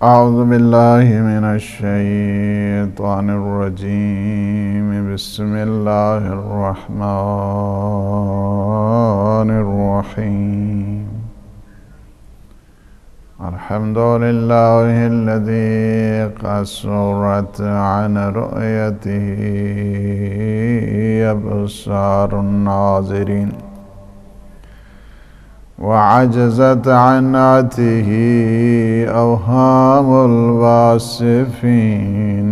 أعوذ بالله من الشيطان الرجيم. بسم الله الرحمن الرحيم. الحمد لله الذي قصرت عن رؤيته أبصار الناظرين وعجزت عن عته أوهام الواصفين.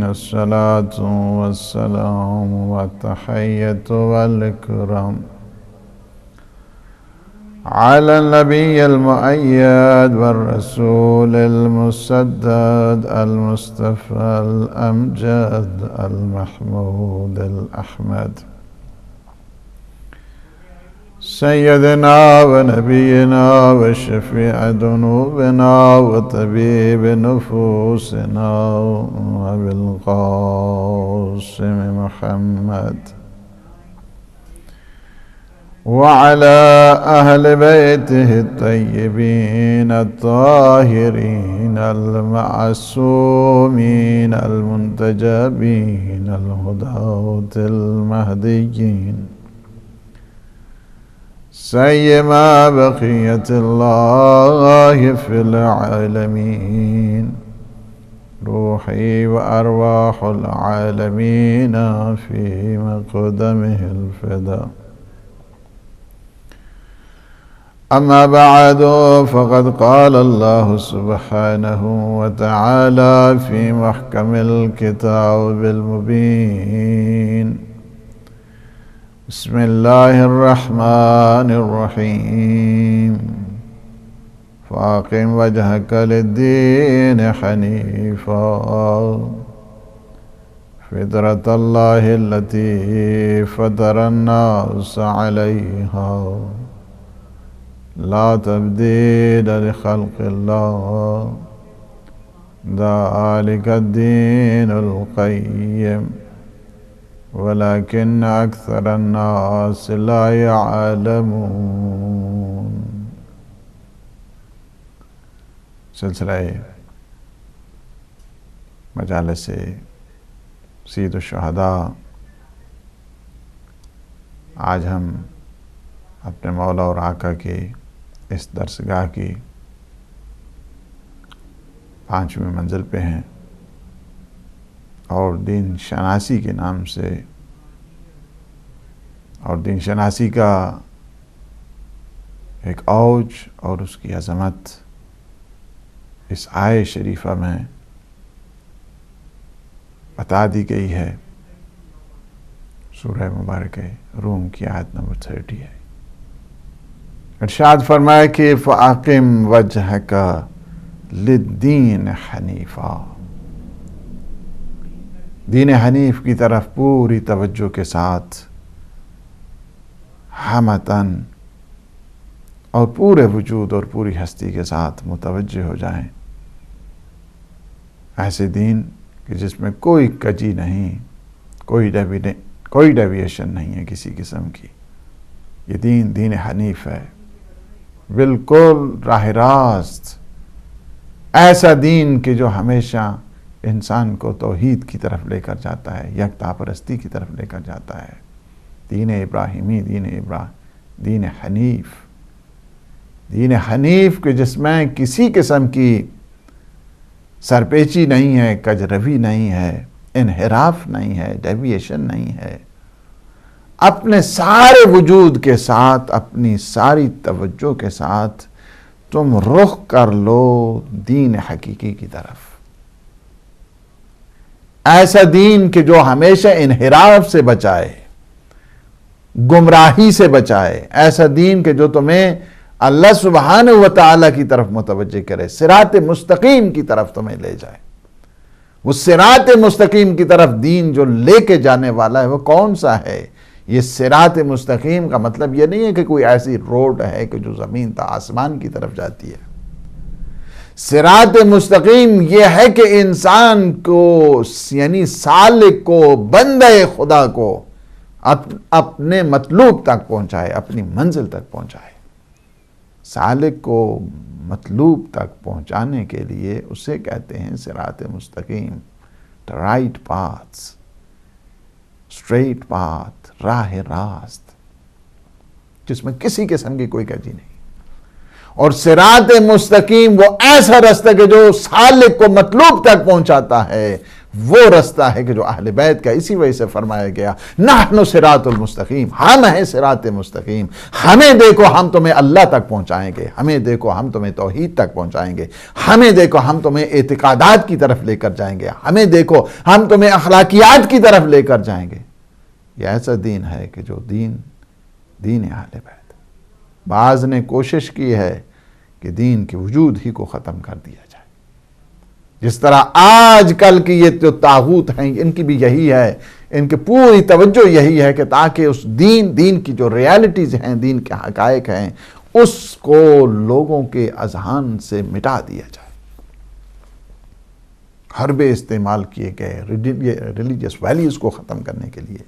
الصلاة والسلام والتحية والإكرام على النبي المؤيد والرسول المسدد المصطفى الأمجد المحمود الأحمد سيدنا ونبينا وشفيع ذنوبنا وطبيب نفوسنا أبي القاسم محمد وعلى أهل بيته الطيبين الطاهرين المعصومين المنتجبين الهداة المهديين سيما بقية الله في العالمين. روحي وأرواح العالمين في مقدمه الفداء. أما بعد، فقد قال الله سبحانه وتعالى في محكم الكتاب المبين. بسم الله الرحمن الرحيم. فأقم وجهك للدين حنيفا فطرة الله التي فطر الناس عليها لا تبديل لخلق الله ذلك الدين القيم ولكن أكثر الناس لا يعلمون. سلسلہ مجالس سید الشہداء. آج ہم اپنے مولا اور آقا کی اس درسگاہ کی 5ویں منزل پہ ہیں اور دین شناسی کے نام سے، اور دین شناسی کا ایک اوج اور اس کی عظمت اس آیے شریفہ میں بتا دی گئی ہے. سورہ مبارکہ روم کی آیت نمبر 30 ہے. ارشاد فرمایا کہ فَأَقِمْ وَجْهَكَ لِلدِّينِ حَنِيفًا. دین حنیف کی طرف پوری توجہ کے ساتھ ہمتاً اور پورے وجود اور پوری ہستی کے ساتھ متوجہ ہو جائیں. ایسے دین کہ جس میں کوئی کجی نہیں، کوئی ڈیویشن نہیں ہے کسی قسم کی. یہ دین حنیف ہے، بالکل راہ راست. ایسا دین کہ جو ہمیشہ انسان کو توحید کی طرف لے کر جاتا ہے، یکتا پرستی کی طرف لے کر جاتا ہے. دین ابراہیمی، دین حنیف. دین حنیف کہ جس میں کسی قسم کی سرپیچی نہیں ہے، کجروی نہیں ہے، انحراف نہیں ہے، ڈیویشن نہیں ہے. اپنے سارے وجود کے ساتھ، اپنی ساری توجہ کے ساتھ تم رخ کر لو دین حقیقی کی طرف. ایسا دین کہ جو ہمیشہ انحراف سے بچائے، گمراہی سے بچائے. ایسا دین کہ جو تمہیں اللہ سبحانہ وتعالی کی طرف متوجہ کرے، صراط مستقیم کی طرف تمہیں لے جائے. وہ صراط مستقیم کی طرف دین جو لے کے جانے والا ہے وہ کون سا ہے؟ یہ صراط مستقیم کا مطلب یہ نہیں ہے کہ کوئی ایسی روڈ ہے کہ جو زمین تا آسمان کی طرف جاتی ہے. صراط مستقیم یہ ہے کہ انسان کو، یعنی سالک کو، بندہ خدا کو اپنے مطلوب تک پہنچائے، اپنی منزل تک پہنچائے. سالک کو مطلوب تک پہنچانے کے لیے اسے کہتے ہیں صراط مستقیم، رائٹ پاتھ، اسٹریٹ پاتھ، راہ راست، جس میں کسی قسم کی کوئی کجی نہیں۔ اور صراط مستقیم وہ ایسا رستہ کہ جو سالک کو مطلوب تک پہنچاتا ہے، وہ رستہ ہے کہ جو اہل بیت کا، اسی وجہ سے فرمایا گیا نحن صراط المستقیم، ہم ہیں صراط مستقیم، ہمیں دیکھو ہم تمہیں اللہ تک پہنچائیں گے، ہمیں دیکھو ہم تمہیں توحید تک پہنچائیں گے، ہمیں دیکھو ہم تمہیں اعتقادات کی طرف لے کر جائیں گے، ہمیں دیکھو ہم تمہیں اخلاقیات کی طرف لے کر جائیں گے۔ یہ ایسا دین ہے کہ جو دین اہل بیت۔ بعض نے کوشش کی ہے کہ دین کے وجود ہی کو ختم کر دیا جائے، جس طرح آج کل کی یہ جو طاغوت ہیں ان کی بھی یہی ہے، ان کی پوری توجہ یہی ہے کہ تاکہ اس دین کی جو ریالٹیز ہیں، دین کے حقائق ہیں، اس کو لوگوں کے اذہان سے مٹا دیا جائے۔ حربے استعمال کیے گئے ریلیجیس ویلیوز کو ختم کرنے کے لیے۔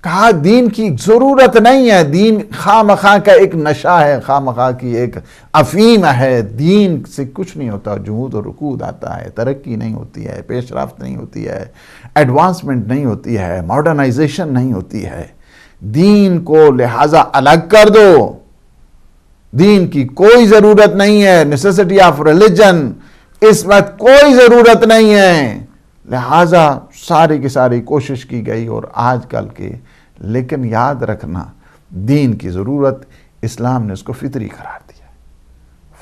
کہا دین کی ضرورت نہیں ہے، دین خواہ مخواہ کا ایک نشہ ہے، خواہ مخواہ کی ایک افیم ہے، دین سے کچھ نہیں ہوتا، جمود و رکود آتا ہے، ترقی نہیں ہوتی ہے، پیش رفت نہیں ہوتی ہے، ایڈوانسمنٹ نہیں ہوتی ہے، ماڈرنائزیشن نہیں ہوتی ہے۔ دین کو لہٰذا الگ کر دو، دین کی کوئی ضرورت نہیں ہے، نیسیسٹی آف ریلیجن اس وقت کوئی ضرورت نہیں ہے، لہٰذا ساری کی ساری کوشش کی گئی اور آج کل کے، لیکن یاد رکھنا دین کی ضرورت، اسلام نے اس کو فطری قرار دیا۔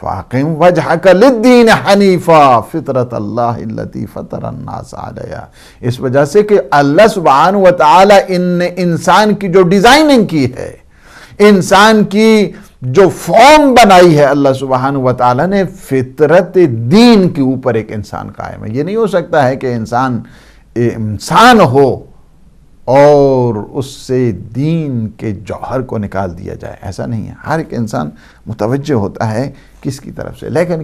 فَأَقِمْ وَجْهَكَ لِلدِّينِ حَنِيفًا فِطْرَةَ اللَّهِ الَّتِي فَطَرَ النَّاسَ عَلَيْهَا، اس وجہ سے کہ اللہ سبحانہ وتعالی نے انسان کی جو ڈیزائننگ کی ہے، انسان کی جو فارم بنائی ہے، اللہ سبحانہ وتعالی نے فطرت دین کے اوپر ایک انسان قائم ہے۔ یہ نہیں ہو سکتا ہے کہ انسان ہو اور اس سے دین کے جوہر کو نکال دیا جائے، ایسا نہیں ہے۔ ہر ایک انسان متوجہ ہوتا ہے کس کی طرف سے، لیکن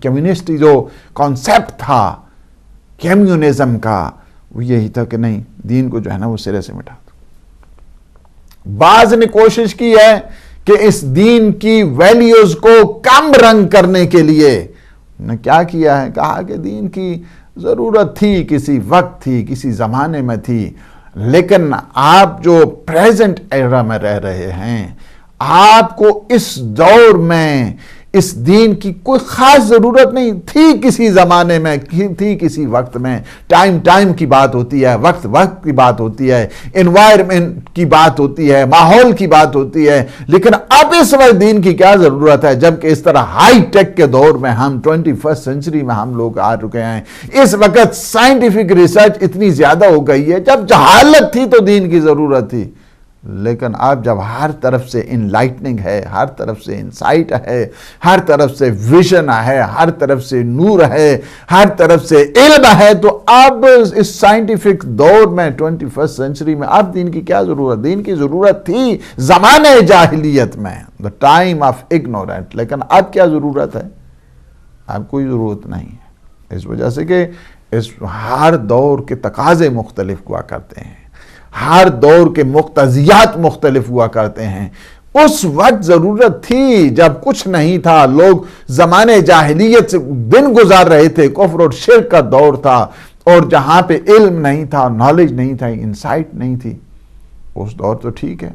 کمیونسٹ جو کانسیپٹ تھا کمیونزم کا، وہ یہی تھا کہ نہیں، دین کو جو ہے نا وہ سرے سے مٹا دو۔ بعض نے کوشش کی ہے کہ اس دین کی ویلیوز کو کم رنگ کرنے کے لیے نے کیا کیا ہے، کہا کہ دین کی ضرورت تھی، کسی وقت تھی، کسی زمانے میں تھی، لیکن آپ جو پریزنٹ ایرا میں رہ رہے ہیں، آپ کو اس دور میں اس دین کی کوئی خاص ضرورت نہیں تھی، کسی زمانے میں تھی، کسی وقت میں۔ ٹائم کی بات ہوتی ہے، وقت کی بات ہوتی ہے، انوائرمنٹ کی بات ہوتی ہے، ماحول کی بات ہوتی ہے، لیکن اب اس وقت دین کی کیا ضرورت ہے، جبکہ اس طرح ہائی ٹیک کے دور میں ہم 21 سینچری میں ہم لوگ آ چکے ہیں۔ اس وقت سائنٹیفک ریسرچ اتنی زیادہ ہو گئی ہے، جب جہالت تھی تو دین کی ضرورت تھی، لیکن اب جب ہر طرف سے انلائٹننگ ہے، ہر طرف سے انسائٹ ہے، ہر طرف سے ویژن ہے، ہر طرف سے نور ہے، ہر طرف سے علم ہے، تو اب اس سائنٹیفک دور میں 21 سینچری میں اب دین کی کیا ضرورت؟ دین کی ضرورت تھی زمانے جاہلیت میں، the time of ignorant، لیکن اب کیا ضرورت ہے؟ اب کوئی ضرورت نہیں ہے، اس وجہ سے کہ ہر دور کے تقاضے مختلف ہوا کرتے ہیں، ہر دور کے مقتضیات مختلف ہوا کرتے ہیں۔ اس وقت ضرورت تھی جب کچھ نہیں تھا، لوگ زمانے جاہلیت سے دن گزار رہے تھے، کفر اور شرک کا دور تھا، اور جہاں پہ علم نہیں تھا، نالج نہیں تھا، انسائٹ نہیں تھی، اس دور تو ٹھیک ہے۔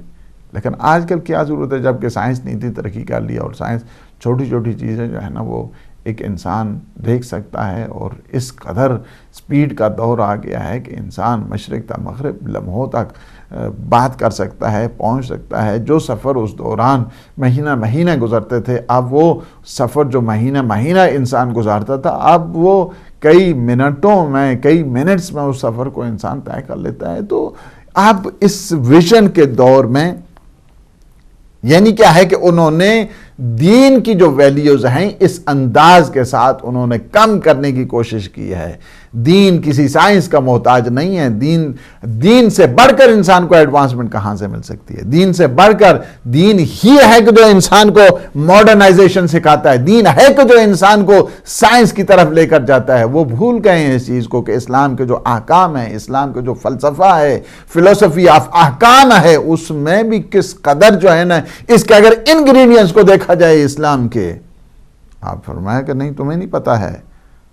لیکن آج کل کیا ضرورت ہے، جب کہ سائنس نہیں تھی، ترقی کر لیا، اور سائنس چھوٹی چھوٹی چیزیں جو ہے نا وہ ایک انسان دیکھ سکتا ہے، اور اس قدر سپیڈ کا دور آ گیا ہے کہ انسان مشرق تا مغرب لمحوں تک بات کر سکتا ہے، پہنچ سکتا ہے۔ جو سفر اس دوران مہینہ گزرتے تھے، اب وہ سفر جو مہینہ انسان گزارتا تھا، اب وہ کئی منٹوں میں، کئی منٹس میں اس سفر کو انسان طے کر لیتا ہے۔ تو اب اس ویژن کے دور میں یعنی کیا ہے کہ انہوں نے دین کی جو ویلیوز ہیں اس انداز کے ساتھ انہوں نے کم کرنے کی کوشش کی ہے۔ دین کسی سائنس کا محتاج نہیں ہے، دین سے بڑھ کر انسان کو ایڈوانسمنٹ کہاں سے مل سکتی ہے؟ دین سے بڑھ کر دین ہی ہے کہ جو انسان کو ماڈرنائزیشن سکھاتا ہے، دین ہے کہ جو انسان کو سائنس کی طرف لے کر جاتا ہے۔ وہ بھول گئے ہیں اس چیز کو کہ اسلام کے جو احکام ہیں، اسلام کے جو فلسفہ ہے، فلسفی آف احکام ہے، اس میں بھی کس قدر جو ہے نا، اس کے اگر انگریڈینٹس کو دیکھا دیکھا جائے اسلام کے. آپ فرمایا کہ نہیں تمہیں نہیں پتا ہے,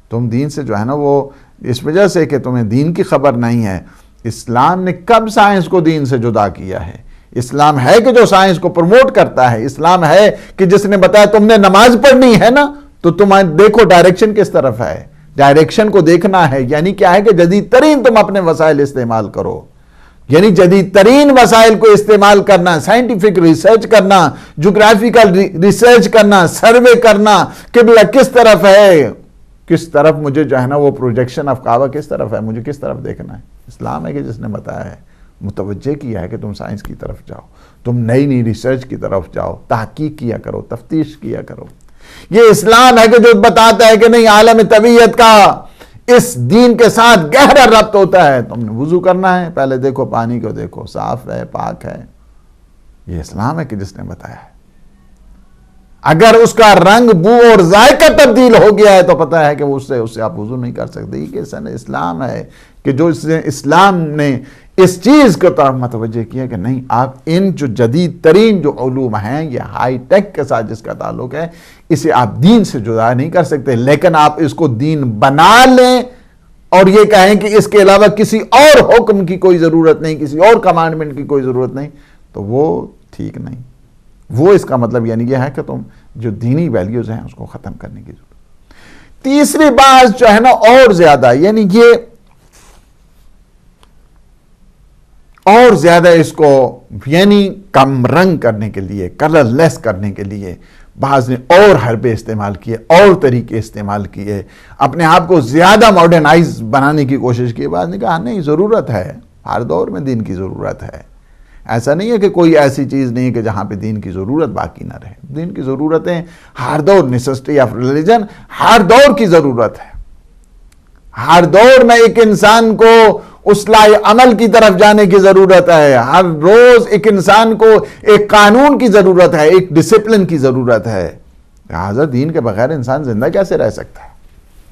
تم دین سے جو ہے نا وہ اس وجہ سے کہ تمہیں دین کی خبر نہیں ہے. اسلام نے کب سائنس کو دین سے جدا کیا ہے؟ اسلام ہے کہ جو سائنس کو پروموٹ کرتا ہے. اسلام ہے کہ جس نے بتایا تم نے نماز پڑھنی ہے نا تو تم دیکھو ڈائریکشن کس طرف ہے, ڈائریکشن کو دیکھنا ہے. یعنی کیا ہے کہ جدید ترین تم اپنے وسائل استعمال کرو, یعنی جدید ترین وسائل کو استعمال کرنا, سائنٹیفک ریسرچ کرنا, جغرافیکل ریسرچ کرنا, سروے کرنا, قبلہ کس طرف ہے, کس طرف مجھے جو ہے نا وہ پروجیکشن آف کعبہ کس طرف ہے, مجھے کس طرف دیکھنا ہے. اسلام ہے کہ جس نے بتایا ہے, متوجہ کیا ہے کہ تم سائنس کی طرف جاؤ, تم نئی ریسرچ کی طرف جاؤ, تحقیق کیا کرو, تفتیش کیا کرو. یہ اسلام ہے کہ جو بتاتا ہے کہ نہیں عالم طبیعت کا اس دین کے ساتھ گہرا ربط ہوتا ہے. تم نے وضو کرنا ہے, پہلے دیکھو پانی کو, دیکھو صاف ہے, پاک ہے. یہ اسلام ہے کہ جس نے بتایا ہے. اگر اس کا رنگ, بو اور ذائقہ تبدیل ہو گیا ہے تو پتہ ہے کہ اس سے آپ وضو نہیں کر سکتے. یہ کہ اسلام ہے کہ جو اسلام نے اس چیز کو طرف متوجہ کیا کہ نہیں آپ ان جو جدید ترین جو علوم ہیں, یہ ہائی ٹیک کے ساتھ جس کا تعلق ہے, اسے آپ دین سے جدا نہیں کر سکتے. لیکن آپ اس کو دین بنا لیں اور یہ کہیں کہ اس کے علاوہ کسی اور حکم کی کوئی ضرورت نہیں, کسی اور کمانڈمنٹ کی کوئی ضرورت نہیں, تو وہ ٹھیک نہیں. وہ اس کا مطلب یعنی یہ ہے کہ تم جو دینی ویلیوز ہیں اس کو ختم کرنے کی ضرورت. تیسری بات جو ہے نا اور زیادہ, یعنی یہ اور زیادہ اس کو یعنی کم رنگ کرنے کے لیے, کلر لیس کرنے کے لیے بعض نے اور حربے استعمال کیے, اور طریقے استعمال کیے, اپنے آپ کو زیادہ ماڈرنائز بنانے کی کوشش کی. بعض نے کہا نہیں ضرورت ہے, ہر دور میں دین کی ضرورت ہے. ایسا نہیں ہے کہ کوئی ایسی چیز نہیں ہے کہ جہاں پہ دین کی ضرورت باقی نہ رہے. دین کی ضرورتیں ہر دور, نیسیسٹی آف ریلیجن ہر دور کی ضرورت ہے. ہر دور میں ایک انسان کو اصلاح عمل کی طرف جانے کی ضرورت ہے. ہر روز ایک انسان کو ایک قانون کی ضرورت ہے, ایک ڈسپلن کی ضرورت ہے. لہٰذا دین کے بغیر انسان زندہ کیسے رہ سکتا ہے؟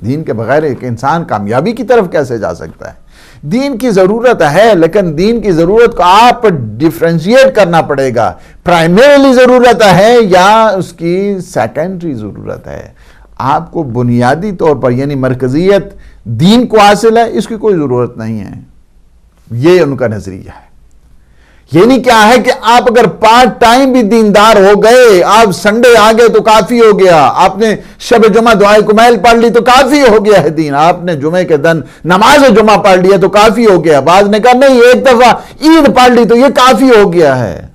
دین کے بغیر ایک انسان کامیابی کی طرف کیسے جا سکتا ہے؟ دین کی ضرورت ہے, لیکن دین کی ضرورت کو آپ ڈیفرینشیٹ کرنا پڑے گا. پرائمریلی ضرورت ہے یا اس کی سیکنڈری ضرورت ہے. آپ کو بنیادی طور پر یعنی مرکزیت دین کو حاصل ہے, اس کی کوئی ضرورت نہیں ہے. یہ ان کا نظریہ ہے. یعنی کیا ہے کہ آپ اگر پارٹ ٹائم بھی دیندار ہو گئے, آپ سنڈے آ گئے تو کافی ہو گیا. آپ نے شب جمعہ دعائے کمیل پڑھ لی تو کافی ہو گیا ہے دین. آپ نے جمعے کے دن نماز جمعہ پڑھ لیا تو کافی ہو گیا. بعض نے کہا نہیں ایک دفعہ عید پڑھ لی تو یہ کافی ہو گیا ہے.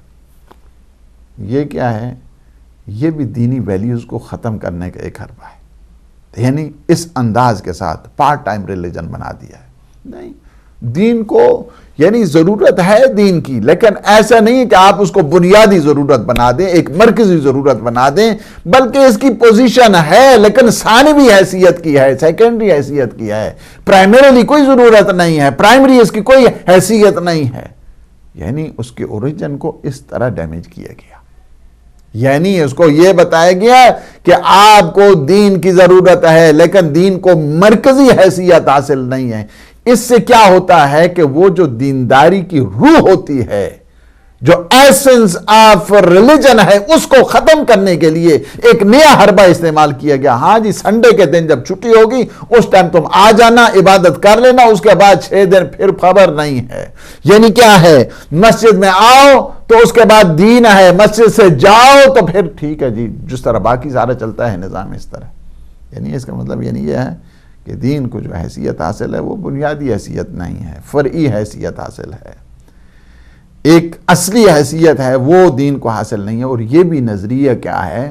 یہ کیا ہے؟ یہ بھی دینی ویلیوز کو ختم کرنے کا ایک حربہ ہے. یعنی اس انداز کے ساتھ پارٹ ٹائم ریلیجن بنا دیا ہے. نہیں, دین کو یعنی ضرورت ہے دین کی, لیکن ایسا نہیں ہے کہ آپ اس کو بنیادی ضرورت بنا دیں, ایک مرکزی ضرورت بنا دیں, بلکہ اس کی پوزیشن ہے لیکن ثانوی حیثیت کی ہے, سیکنڈری حیثیت کی ہے. پرائمریلی کوئی ضرورت نہیں ہے, پرائمری اس کی کوئی حیثیت نہیں ہے. یعنی اس کے اوریجن کو اس طرح ڈیمیج کیا گیا. یعنی اس کو یہ بتایا گیا کہ آپ کو دین کی ضرورت ہے لیکن دین کو مرکزی حیثیت حاصل نہیں ہے. اس سے کیا ہوتا ہے کہ وہ جو دینداری کی روح ہوتی ہے, جو ایسنس آف ریلیجن ہے, اس کو ختم کرنے کے لیے ایک نیا حربہ استعمال کیا گیا. ہاں جی, سنڈے کے دن جب چھٹی ہوگی اس ٹائم تم آ جانا, عبادت کر لینا, اس کے بعد 6 دن پھر خبر نہیں ہے. یعنی کیا ہے, مسجد میں آؤ تو اس کے بعد دین ہے, مسجد سے جاؤ تو پھر ٹھیک ہے جی, جس طرح باقی سارا چلتا ہے نظام اس طرح. یعنی اس کا مطلب یعنی یہ ہے کہ دین کو جو حیثیت حاصل ہے وہ بنیادی حیثیت نہیں ہے, فرعی حیثیت حاصل ہے. ایک اصلی حیثیت ہے وہ دین کو حاصل نہیں ہے. اور یہ بھی نظریہ کیا ہے,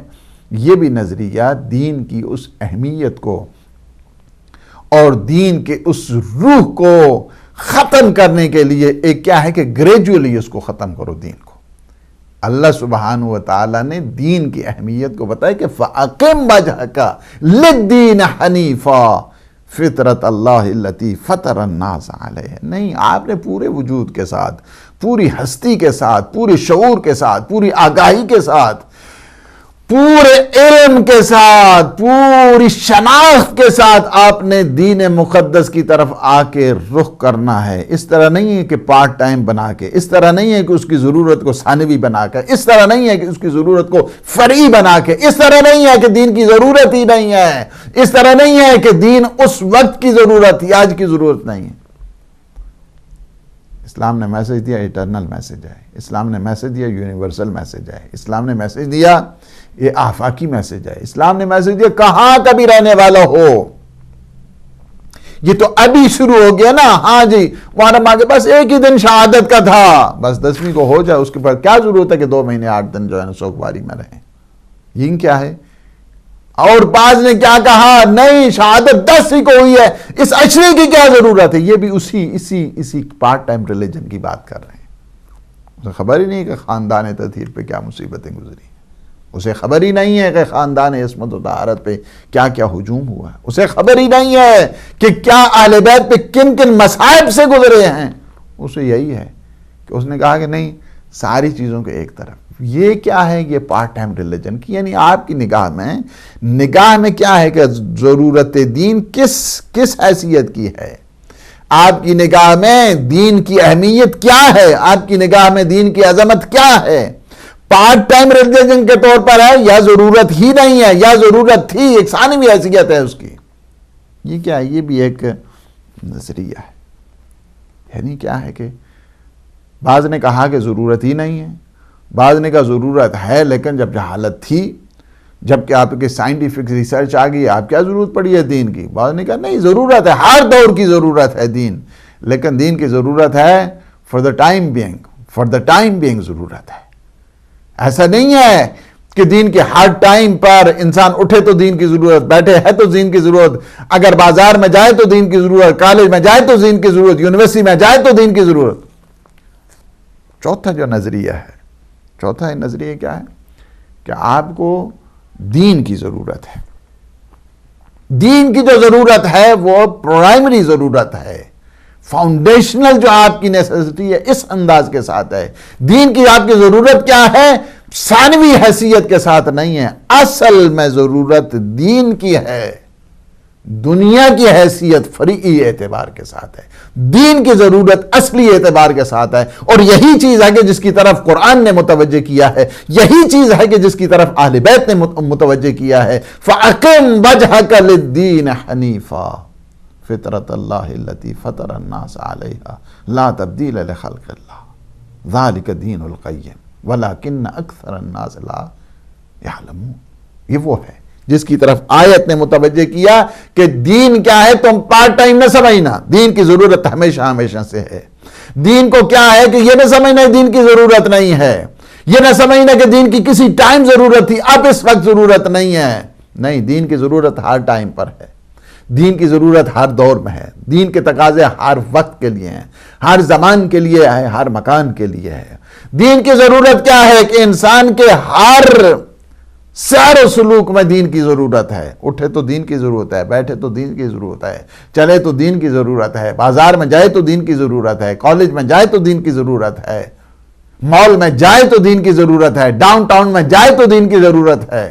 یہ بھی نظریہ دین کی اس اہمیت کو اور دین کے اس روح کو ختم کرنے کے لیے ایک کیا ہے کہ گریجولی اس کو ختم کرو دین کو. اللہ سبحانہ و تعالیٰ نے دین کی اہمیت کو بتایا کہ فَأَقِمْ وَجْهَكَ لِلدِّينِ حَنِيفًا فطرت اللہ التی فطر الناس علیہ. نہیں, آپ نے پورے وجود کے ساتھ, پوری ہستی کے ساتھ, پورے شعور کے ساتھ, پوری آگاہی کے ساتھ پورے علم کے ساتھ، پوری شناخت کے ساتھ آپ نے دین مقدس کی طرف آ کے رخ کرنا ہے۔ اس طرح نہیں ہے کہ پارٹ ٹائم بنا کے، اس طرح نہیں ہے کہ اس کی ضرورت کو ثانوی بنا کے، اس طرح نہیں ہے کہ اس کی ضرورت کو فرعی بنا کے، اس طرح نہیں ہے کہ دین کی ضرورت ہی نہیں ہے، اس طرح نہیں ہے کہ دین اس وقت کی ضرورت ہی آج کی ضرورت نہیں ہے۔ اسلام نے میسج دیا، ایٹرنل میسج ہے۔ اسلام نے میسج دیا، یونیورسل میسج ہے۔ اسلام نے میسج دیا، یہ آفاقی میسج ہے۔ اسلام نے میسج دیا، کہاں کبھی رہنے والا ہو، یہ تو ابھی شروع ہو گیا نا۔ ہاں جی، محرم آگے بس ایک ہی دن شہادت کا تھا، بس 10ویں کو ہو جائے، اس کے بعد کیا ضرورت ہے کہ 2 مہینے 8 دن جو ہے نا سوگواری میں رہیں۔ یہ کیا ہے؟ اور بعض نے کیا کہا، نہیں شہادت 10ویں کو ہوئی ہے، اس عشرے کی کیا ضرورت ہے؟ یہ بھی اسی پارٹ ٹائم ریلیجن کی بات کر رہے ہیں۔ اسے خبر ہی نہیں کہ خاندان تطہیر پہ کیا مصیبتیں گزری، اسے خبر ہی نہیں ہے کہ خاندان عصمت و طہارت پہ کیا کیا ہجوم ہوا ہے، اسے خبر ہی نہیں ہے کہ کیا اہل بیت پہ کن کن مصائب سے گزرے ہیں۔ اسے یہی ہے کہ اس نے کہا کہ نہیں، ساری چیزوں کے ایک طرف۔ یہ کیا ہے؟ یہ پارٹ ٹائم ریلیجن کی، یعنی آپ کی نگاہ میں کیا ہے کہ ضرورت دین کس حیثیت کی ہے؟ آپ کی نگاہ میں دین کی اہمیت کیا ہے؟ آپ کی نگاہ میں دین کی عظمت کیا ہے؟ پارٹ ٹائم ریلیجن کے طور پر ہے، یا ضرورت ہی نہیں ہے، یا ضرورت تھی، ایک ثانوی حیثیت ہے اس کی؟ یہ کیا ہے؟ یہ بھی ایک نظریہ ہے۔ یعنی کیا ہے کہ بعض نے کہا کہ ضرورت ہی نہیں ہے، بعض نے کہا ضرورت ہے لیکن جب جہالت تھی، جبکہ آپ کے سائنٹیفک ریسرچ آ گئی، آپ کیا ضرورت پڑی ہے دین کی؟ بعض نے کہا نہیں، ضرورت ہے، ہر دور کی ضرورت ہے دین، لیکن دین کی ضرورت ہے فار دا ٹائم بینگ ضرورت ہے۔ ایسا نہیں ہے کہ دین کے ہر ٹائم پر انسان اٹھے تو دین کی ضرورت، بیٹھے ہے تو دین کی ضرورت، اگر بازار میں جائے تو دین کی ضرورت، کالج میں جائے تو دین کی ضرورت، یونیورسٹی میں جائے تو دین کی ضرورت۔ چوتھا جو نظریہ ہے، چوتھا نظریہ کیا ہے کہ آپ کو دین کی ضرورت ہے۔ دین کی جو ضرورت ہے وہ پرائمری ضرورت ہے، فاؤنڈیشنل جو آپ کی نیسیسٹی ہے، اس انداز کے ساتھ ہے۔ دین کی آپ کی ضرورت کیا ہے؟ ثانوی حیثیت کے ساتھ نہیں ہے، اصل میں ضرورت دین کی ہے، دنیا کی حیثیت فرعی اعتبار کے ساتھ ہے، دین کی ضرورت اصلی اعتبار کے ساتھ ہے۔ اور یہی چیز ہے کہ جس کی طرف قرآن نے متوجہ کیا ہے، یہی چیز ہے کہ جس کی طرف اہل بیت نے متوجہ کیا ہے۔ فَأَقِمْ وَجْهَكَ لِلدِّينِ حَنِيفًا فطرت اللہ التي فطر الناس علیہا لا تبدیل لخلق اللہ ذالک دین القیم ولکن اکثر الناس لا یعلمون۔ یہ وہ ہے جس کی طرف آیت نے متوجہ کیا کہ دین کیا ہے، تم پارٹ ٹائم نہ سمجھنا، دین کی ضرورت ہمیشہ ہمیشہ سے ہے۔ دین کو کیا ہے کہ یہ نہ سمجھنا دین کی ضرورت نہیں ہے، یہ نہ سمجھنا کہ دین کی کسی ٹائم ضرورت تھی، اب اس وقت ضرورت نہیں ہے۔ نہیں، دین کی ضرورت ہر ٹائم پر ہے، دین کی ضرورت ہر دور میں ہے، دین کے تقاضے ہر وقت کے لیے ہیں، ہر زمان کے لیے ہے، ہر مکان کے لیے ہے۔ دین کی ضرورت کیا ہے کہ انسان کے ہر سیر و سلوک میں دین کی ضرورت ہے، اٹھے تو دین کی ضرورت ہے، بیٹھے تو دین کی ضرورت ہے، چلے تو دین کی ضرورت ہے، بازار میں جائے تو دین کی ضرورت ہے، کالج میں جائے تو دین کی ضرورت ہے، مال میں جائے تو دین کی ضرورت ہے، ڈاؤن ٹاؤن میں جائے تو دین کی ضرورت ہے،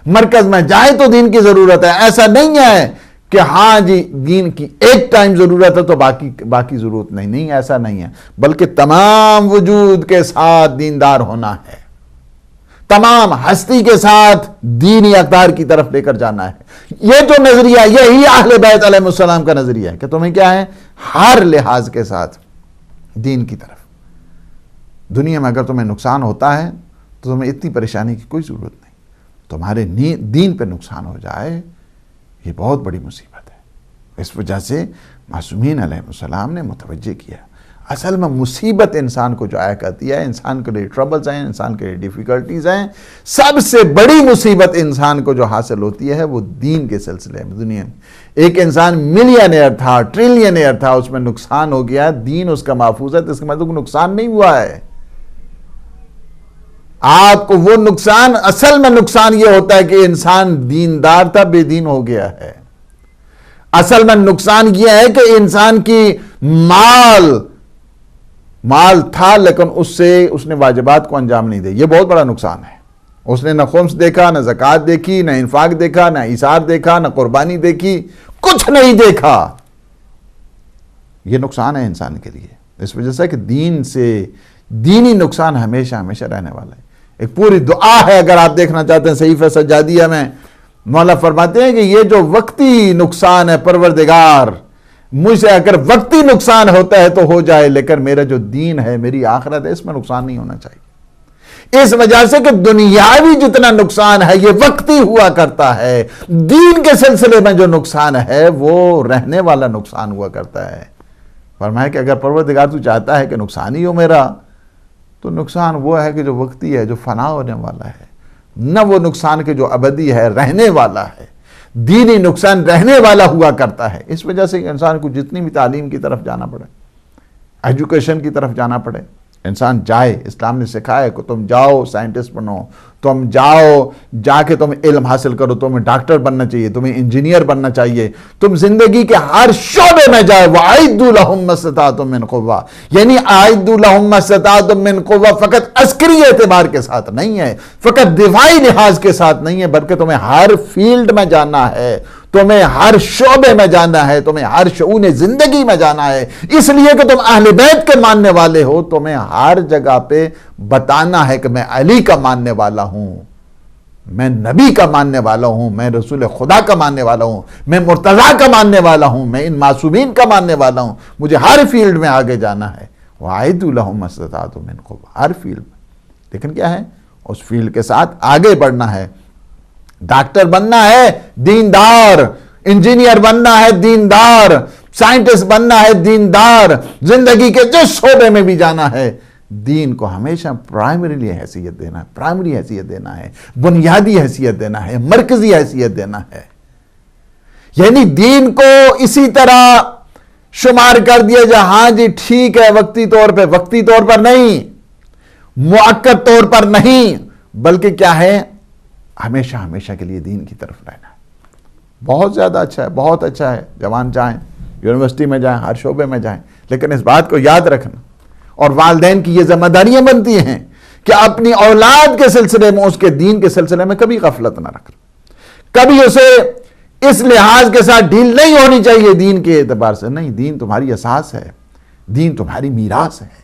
مرکز میں جائے تو دین کی ضرورت ہے۔ ایسا نہیں ہے کہ ہاں جی دین کی ایک ٹائم ضرورت ہے تو باقی ضرورت نہیں، ایسا نہیں ہے، بلکہ تمام وجود کے ساتھ دیندار ہونا ہے، تمام ہستی کے ساتھ دینی اقدار کی طرف لے کر جانا ہے۔ یہ جو نظریہ، یہی اہل بیت علیہ السلام کا نظریہ ہے کہ تمہیں کیا ہے، ہر لحاظ کے ساتھ دین کی طرف۔ دنیا میں اگر تمہیں نقصان ہوتا ہے تو تمہیں اتنی پریشانی کی کوئی ضرورت نہیں، تمہارے دین پہ نقصان ہو جائے یہ بہت بڑی مصیبت ہے۔ اس وجہ سے معصومین علیہ السلام نے متوجہ کیا، اصل میں مصیبت انسان کو جو آیا کرتی ہے، انسان کے لیے ٹربلز ہیں، انسان کے لیے ڈیفیکلٹیز ہیں، سب سے بڑی مصیبت انسان کو جو حاصل ہوتی ہے وہ دین کے سلسلے میں۔ دنیا میں ایک انسان ملینئر تھا، ٹریلینئر تھا، اس میں نقصان ہو گیا، دین اس کا محفوظ ہے، تو اس کا مطلب نقصان نہیں ہوا ہے۔ آپ کو وہ نقصان، اصل میں نقصان یہ ہوتا ہے کہ انسان دیندار تھا، بے دین ہو گیا ہے۔ اصل میں نقصان یہ ہے کہ انسان کی مال تھا لیکن اس نے واجبات کو انجام نہیں دے، یہ بہت بڑا نقصان ہے۔ اس نے نہ خمس دیکھا، نہ زکوٰۃ دیکھی، نہ انفاق دیکھا، نہ ایثار دیکھا، نہ قربانی دیکھی، کچھ نہیں دیکھا۔ یہ نقصان ہے انسان کے لیے، اس وجہ سے کہ دین سے دینی نقصان ہمیشہ ہمیشہ رہنے والا ہے۔ ایک پوری دعا ہے، اگر آپ دیکھنا چاہتے ہیں صحیفہ سجادیہ میں، مولا فرماتے ہیں کہ یہ جو وقتی نقصان ہے پروردگار، مجھ سے اگر وقتی نقصان ہوتا ہے تو ہو جائے، لیکن میرا جو دین ہے، میری آخرت ہے، اس میں نقصان نہیں ہونا چاہیے۔ اس وجہ سے کہ دنیاوی جتنا نقصان ہے یہ وقتی ہوا کرتا ہے، دین کے سلسلے میں جو نقصان ہے وہ رہنے والا نقصان ہوا کرتا ہے۔ فرمایا کہ اگر پروردگار تو چاہتا ہے کہ نقصان ہی ہو میرا، تو نقصان وہ ہے کہ جو وقتی ہے، جو فنا ہونے والا ہے، نہ وہ نقصان کے جو ابدی ہے، رہنے والا ہے۔ دینی نقصان رہنے والا ہوا کرتا ہے۔ اس وجہ سے انسان کو جتنی بھی تعلیم کی طرف جانا پڑے، ایجوکیشن کی طرف جانا پڑے، انسان جائے۔ اسلام نے سکھایا ہے کہ تم جاؤ سائنٹسٹ بنو، تم جاؤ جا کے تم علم حاصل کرو، تمہیں ڈاکٹر بننا چاہیے، تمہیں انجینئر بننا چاہیے، تم زندگی کے ہر شعبے میں جائے۔ وَأَعِدُّوا لَهُم مَّا اسْتَطَعْتُم مِّن قُوَّةٍ، یعنی أَعِدُّوا لَهُم مَّا اسْتَطَعْتُم مِّن قُوَّةٍ فقط عسکری اعتبار کے ساتھ نہیں ہے، فقط دفاعی لحاظ کے ساتھ نہیں ہے، بلکہ تمہیں ہر فیلڈ میں جانا ہے، تمہیں ہر شعبے میں جانا ہے، تمہیں ہر شؤون زندگی میں جانا ہے۔ اس لیے کہ تم اہل بیت کے ماننے والے ہو، تمہیں ہر جگہ پہ بتانا ہے کہ میں علی کا ماننے والا ہوں، میں نبی کا ماننے والا ہوں، میں رسول خدا کا ماننے والا ہوں، میں مرتضیٰ کا ماننے والا ہوں، میں ان معصومین کا ماننے والا ہوں۔ مجھے ہر فیلڈ میں آگے جانا ہے۔ وَأَعِدُّوا لَهُم مَّا اسْتَطَعْتُم مِّن قُوَّةٍ، ہر فیلڈ میں۔ لیکن کیا ہے؟ اس فیلڈ کے ساتھ آگے بڑھنا ہے۔ ڈاکٹر بننا ہے، دیندار، انجینئر بننا ہے، دیندار، سائنٹسٹ بننا ہے، دیندار، زندگی کے جس شعبے میں بھی جانا ہے، دین کو ہمیشہ پرائمری حیثیت دینا ہے، پرائمری حیثیت دینا ہے، بنیادی حیثیت دینا ہے، مرکزی حیثیت دینا ہے۔ یعنی دین کو اسی طرح شمار کر دیا جائے، ہاں جی ٹھیک ہے، وقتی طور پر نہیں، مؤقت طور پر نہیں، بلکہ کیا ہے؟ ہمیشہ ہمیشہ کے لیے دین کی طرف رہنا ہے۔ بہت زیادہ اچھا ہے، بہت اچھا ہے، جوان جائیں، یونیورسٹی میں جائیں، ہر شعبے میں جائیں، لیکن اس بات کو یاد رکھنا، اور والدین کی یہ ذمہ داریاں بنتی ہیں کہ اپنی اولاد کے سلسلے میں، اس کے دین کے سلسلے میں کبھی غفلت نہ رکھنا، کبھی اسے اس لحاظ کے ساتھ ڈھیل نہیں ہونی چاہیے دین کے اعتبار سے۔ نہیں، دین تمہاری اساس ہے، دین تمہاری میراث ہے،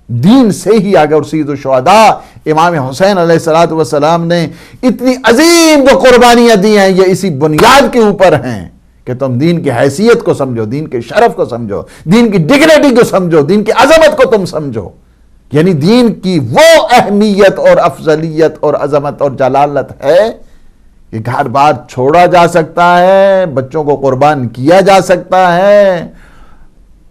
دین سے ہی آگے۔ اور سید الشہداء امام حسین علیہ السلام نے اتنی عظیم جو قربانیاں دی ہیں، یہ اسی بنیاد کے اوپر ہیں کہ تم دین کی حیثیت کو سمجھو، دین کے شرف کو سمجھو، دین کی ڈگنیٹی کو سمجھو، دین کی عظمت کو تم سمجھو۔ یعنی دین کی وہ اہمیت اور افضلیت اور عظمت اور جلالت ہے کہ گھر بار چھوڑا جا سکتا ہے، بچوں کو قربان کیا جا سکتا ہے،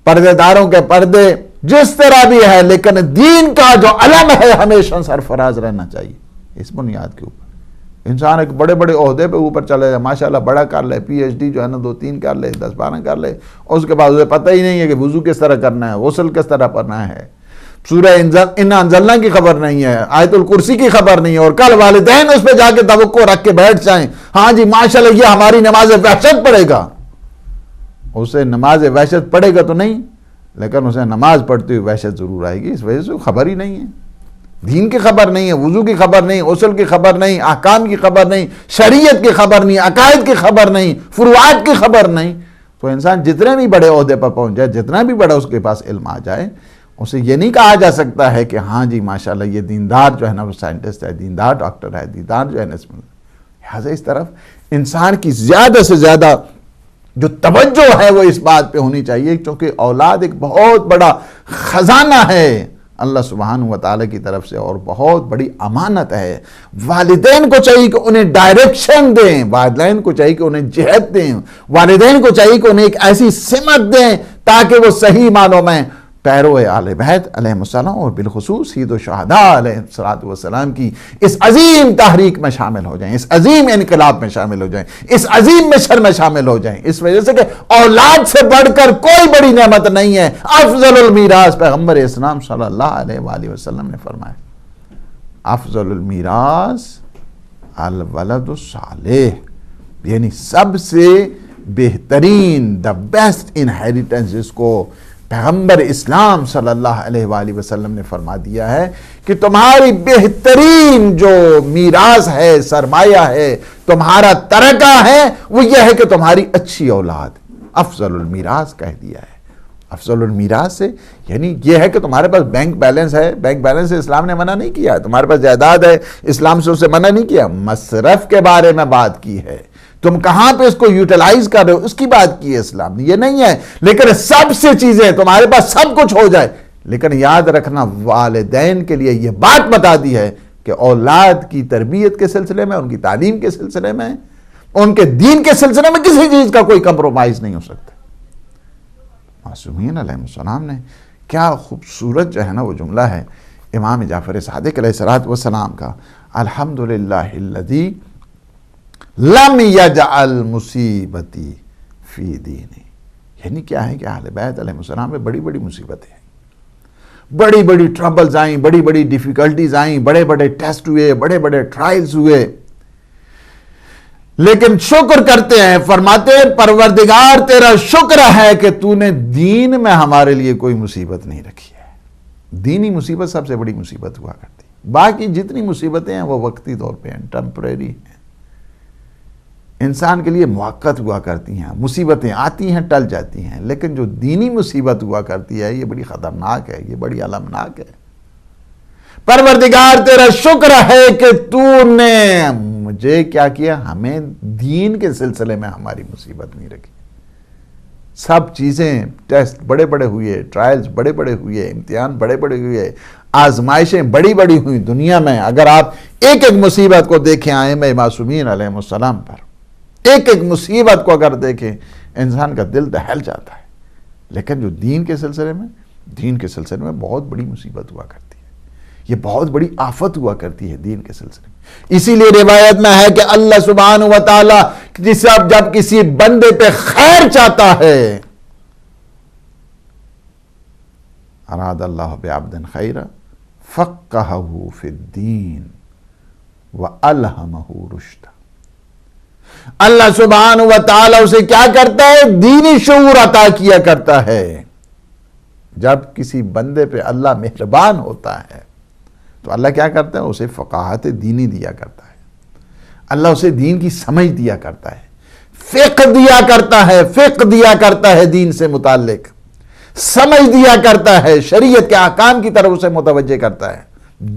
پردے داروں کے پردے جس طرح بھی ہے، لیکن دین کا جو علم ہے ہمیشہ سرفراز رہنا چاہیے۔ اس بنیاد کے اوپر انسان ایک بڑے بڑے عہدے پہ اوپر چلے جائے، ماشاءاللہ بڑا کر لے، پی ایچ ڈی جو ہے نا 2-3 کر لے، 10-12 کر لے، اور اس کے بعد اسے پتہ ہی نہیں ہے کہ وضو کس طرح کرنا ہے، غسل کس طرح پڑھنا ہے، سورہ انا انزلنا کی خبر نہیں ہے، آیت الکرسی کی خبر نہیں ہے، اور کل والدین اس پہ جا کے توقع رکھ کے بیٹھ جائیں، ہاں جی ماشاءاللہ یہ ہماری نماز وحشت پڑھے گا۔ اسے نماز وحشت پڑھے گا تو نہیں، لیکن اسے نماز پڑھتے ہوئے وحشت ضرور آئے گی، اس وجہ سے خبر ہی نہیں ہے، دین کی خبر نہیں ہے، وضو کی خبر نہیں، غسل کی خبر نہیں، احکام کی خبر نہیں، شریعت کی خبر نہیں، عقائد کی خبر نہیں، فروعات کی خبر نہیں۔ تو انسان جتنے بھی بڑے عہدے پر پہنچ جائے، جتنا بھی بڑا اس کے پاس علم آ جائے، اسے یہ نہیں کہا جا سکتا ہے کہ ہاں جی ماشاءاللہ یہ دیندار جو ہے نا وہ سائنٹسٹ ہے، دیندار ڈاکٹر ہے، دیندار جو ہے نا لہٰذا اس طرف انسان کی زیادہ سے زیادہ جو توجہ ہے وہ اس بات پہ ہونی چاہیے، کیونکہ اولاد ایک بہت بڑا خزانہ ہے اللہ سبحانہ و تعالیٰ کی طرف سے، اور بہت بڑی امانت ہے۔ والدین کو چاہیے کہ انہیں ڈائریکشن دیں، والدین کو چاہیے کہ انہیں جہت دیں، والدین کو چاہیے کہ انہیں ایک ایسی سمت دیں تاکہ وہ صحیح معنوں میں پیرو اہل بیت علیہ السلام اور بالخصوص سید الشہداء علیہ السلام کی اس عظیم تحریک میں شامل ہو جائیں، اس عظیم انقلاب میں شامل ہو جائیں، اس عظیم مشن میں شامل ہو جائیں۔ اس وجہ سے کہ اولاد سے بڑھ کر کوئی بڑی نعمت نہیں ہے۔ افضل المیراث پیغمبر اسلام صلی اللہ علیہ وآلہ وسلم نے فرمایا، افضل المیراث الولد الصالح، یعنی سب سے بہترین، دا بیسٹ انہیریٹنس جس کو پیغمبر اسلام صلی اللہ علیہ وآلہ وسلم نے فرما دیا ہے کہ تمہاری بہترین جو میراث ہے، سرمایہ ہے، تمہارا ترکہ ہے، وہ یہ ہے کہ تمہاری اچھی اولاد۔ افضل المیراث کہہ دیا ہے۔ افضل المیراث سے یعنی یہ ہے کہ تمہارے پاس بینک بیلنس ہے، بینک بیلنس سے اسلام نے منع نہیں کیا، تمہارے پاس جائیداد ہے، اسلام سے اسے منع نہیں کیا، مصرف کے بارے میں بات کی ہے، تم کہاں پہ اس کو یوٹیلائز کر رہے ہو اس کی بات کی ہے اسلام نے، یہ نہیں ہے لیکن سب سے چیزیں تمہارے پاس سب کچھ ہو جائے، لیکن یاد رکھنا والدین کے لیے یہ بات بتا دی ہے کہ اولاد کی تربیت کے سلسلے میں، ان کی تعلیم کے سلسلے میں، ان کے دین کے سلسلے میں کسی چیز کا کوئی کمپرومائز نہیں ہو سکتا۔ معصومین علیہ السلام نے کیا خوبصورت جو ہے نا وہ جملہ ہے امام جعفر صادق علیہ السلام کا، الحمدللہ الذی لم یجعل مصیبتی فی دینی، یعنی کیا ہے کہ اہل بیت علیہ السلام میں بڑی بڑی مصیبتیں ہیں، بڑی بڑی ٹربلز آئیں، بڑی بڑی ڈیفیکلٹیز آئیں، بڑے بڑے ٹیسٹ ہوئے، بڑے بڑے ٹرائلز ہوئے، لیکن شکر کرتے ہیں، فرماتے ہیں پروردگار تیرا شکر ہے کہ تو نے دین میں ہمارے لیے کوئی مصیبت نہیں رکھی ہے۔ دینی مصیبت سب سے بڑی مصیبت ہوا کرتی، باقی جتنی مصیبتیں ہیں وہ وقتی طور پہ ہیں، ٹیمپریری ہیں، انسان کے لیے موقت ہوا کرتی ہیں، مصیبتیں آتی ہیں ٹل جاتی ہیں، لیکن جو دینی مصیبت ہوا کرتی ہے یہ بڑی خطرناک ہے، یہ بڑی المناک ہے۔ پروردگار تیرا شکر ہے کہ تو نے مجھے کیا کیا، ہمیں دین کے سلسلے میں ہماری مصیبت نہیں رکھی۔ سب چیزیں، ٹیسٹ بڑے بڑے ہوئے، ٹرائلز بڑے بڑے ہوئے، امتحان بڑے بڑے ہوئے، آزمائشیں بڑی بڑی ہوئی دنیا میں۔ اگر آپ ایک ایک مصیبت کو دیکھیں ائمہ معصومین علیہ السلام پر، ایک ایک مصیبت کو اگر دیکھیں انسان کا دل دہل جاتا ہے، لیکن جو دین کے سلسلے میں بہت بڑی مصیبت ہوا کرتی ہے، یہ بہت بڑی آفت ہوا کرتی ہے دین کے سلسلے میں۔ اسی لیے روایت میں ہے کہ اللہ سبحانہ و تعالی جب کسی بندے پہ خیر چاہتا ہے، اراد اللہ بعبد خیرا فقہہ فی الدین وَأَلْهَمَهُ رُشْدًا، اللہ سبحانہ و تعالی اسے کیا کرتا ہے، دینی شعور عطا کیا کرتا ہے۔ جب کسی بندے پہ اللہ مہربان ہوتا ہے تو اللہ کیا کرتا ہے، اسے فقاہت دینی دیا کرتا ہے، اللہ اسے دین کی سمجھ دیا کرتا ہے، فقہ دیا کرتا ہے دین سے متعلق، سمجھ دیا کرتا ہے، شریعت کے احکام کی طرف اسے متوجہ کرتا ہے۔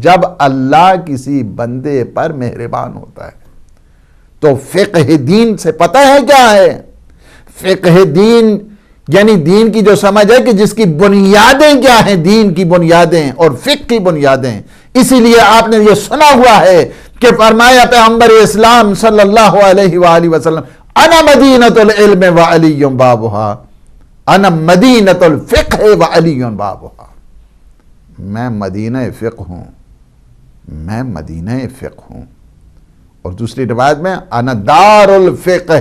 جب اللہ کسی بندے پر مہربان ہوتا ہے تو فقہ دین سے پتہ ہے کیا ہے، فقہ دین یعنی دین کی جو سمجھ ہے کہ جس کی بنیادیں کیا ہیں، دین کی بنیادیں اور فقہ کی بنیادیں۔ اسی لیے آپ نے یہ سنا ہوا ہے کہ فرمایا پیغمبر اسلام صلی اللہ علیہ وآلہ وسلم، انا مدینۃ العلم وعلی بابہا، انا مدینۃ الفقہ وعلی بابہا، میں مدینہ فقہ ہوں، میں مدینہ فقہ ہوں۔ اور دوسری روایت میں انا دار الفقہ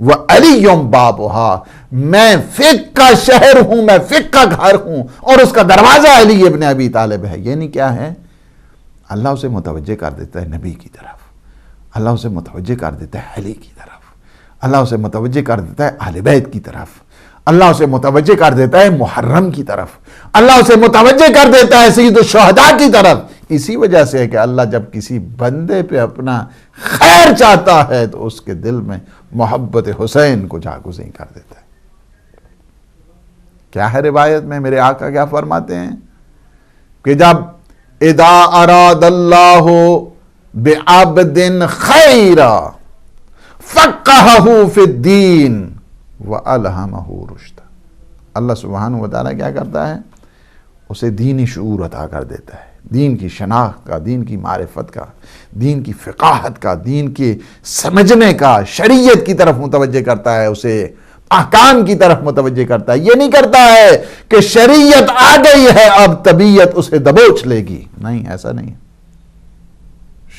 وعلی بابہا، میں فقہ کا شہر ہوں، میں فقہ کا گھر ہوں اور اس کا دروازہ علی ابن ابی طالب ہے۔ یعنی کیا ہے، اللہ اسے متوجہ کر دیتا ہے نبی کی طرف، اللہ اسے متوجہ کر دیتا ہے علی کی طرف، اللہ اسے متوجہ کر دیتا ہے اہل بیت کی طرف، اللہ اسے متوجہ کر دیتا ہے محرم کی طرف، اللہ اسے متوجہ کر دیتا ہے سید الشہداء کی طرف۔ اسی وجہ سے ہے کہ اللہ جب کسی بندے پہ اپنا خیر چاہتا ہے تو اس کے دل میں محبت حسین کو جاگزیں کر دیتا ہے۔ کیا ہے روایت میں میرے آقا کیا فرماتے ہیں کہ جب اذا اراد اللہ بعبد خیرا فقہہ فی الدین وَأَلْهَمَهُ رُشْدًا، اللہ سبحانہ وتعالی کیا کرتا ہے، اسے دینی شعور عطا کر دیتا ہے، دین کی شناخت کا، دین کی معرفت کا، دین کی فقاہت کا، دین کے سمجھنے کا، شریعت کی طرف متوجہ کرتا ہے، اسے احکام کی طرف متوجہ کرتا ہے۔ یہ نہیں کرتا ہے کہ شریعت آ گئی ہے اب طبیعت اسے دبوچ لے گی، نہیں، ایسا نہیں۔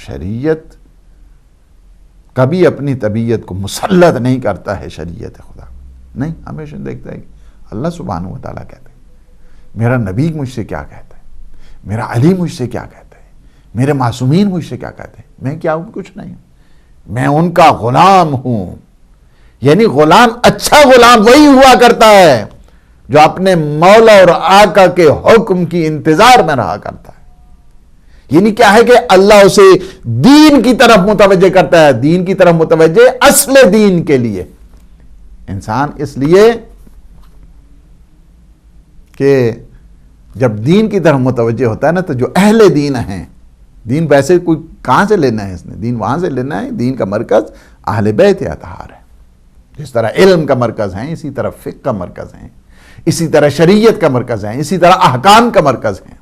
شریعت کبھی اپنی طبیعت کو مسلط نہیں کرتا ہے، شریعت خدا نہیں، ہمیشہ دیکھتا ہے کہ اللہ سبحانہ و تعالیٰ کہتا ہے، میرا نبی مجھ سے کیا کہتا ہے، میرا علی مجھ سے کیا کہتا ہے، میرے معصومین مجھ سے کیا کہتے ہیں، میں کیا ہوں، کچھ نہیں ہوں، میں ان کا غلام ہوں۔ یعنی غلام، اچھا غلام وہی ہوا کرتا ہے جو اپنے مولا اور آقا کے حکم کی انتظار میں رہا کرتا ہے. یعنی کیا ہے کہ اللہ اسے دین کی طرف متوجہ کرتا ہے، دین کی طرف متوجہ اصل دین کے لیے. انسان اس لیے کہ جب دین کی طرف متوجہ ہوتا ہے نا تو جو اہل دین ہیں، دین ویسے کوئی کہاں سے لینا ہے، اس نے دین وہاں سے لینا ہے. دین کا مرکز اہل بیت اطہار ہے. جس طرح علم کا مرکز ہے، اسی طرح فقہ کا مرکز ہے، اسی طرح شریعت کا مرکز ہے، اسی طرح احکام کا مرکز ہے.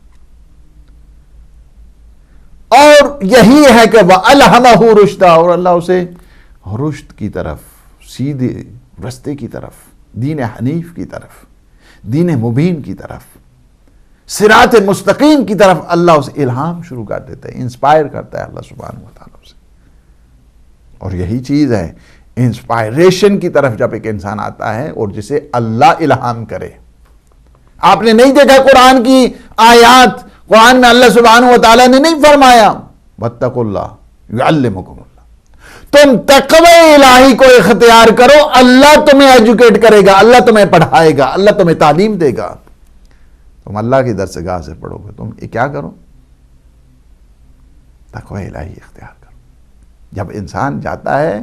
اور یہی ہے کہ وَأَلْهَمَهُ رُشْدًا، اور اللہ اسے رشد کی طرف، سیدھے رستے کی طرف، دین حنیف کی طرف، دین مبین کی طرف، صراط مستقیم کی طرف اللہ اسے الہام شروع کر دیتا ہے، انسپائر کرتا ہے اللہ سبحانہ وتعالیٰ سے. اور یہی چیز ہے انسپائریشن کی طرف جب ایک انسان آتا ہے اور جسے اللہ الہام کرے. آپ نے نہیں دیکھا قرآن کی آیات، قرآن میں اللہ سبحانہ وتعالیٰ نے نہیں فرمایا وَاتَّقُوا اللَّهَ يُعَلِّمُكُمُ اللَّهُ، تم تقوی الہی کو اختیار کرو، اللہ تمہیں ایجوکیٹ کرے گا، اللہ تمہیں پڑھائے گا، اللہ تمہیں تعلیم دے گا. تم اللہ کی درسگاہ سے پڑھو گے، تم کیا کرو؟ تقوی الہی اختیار کرو. جب انسان جاتا ہے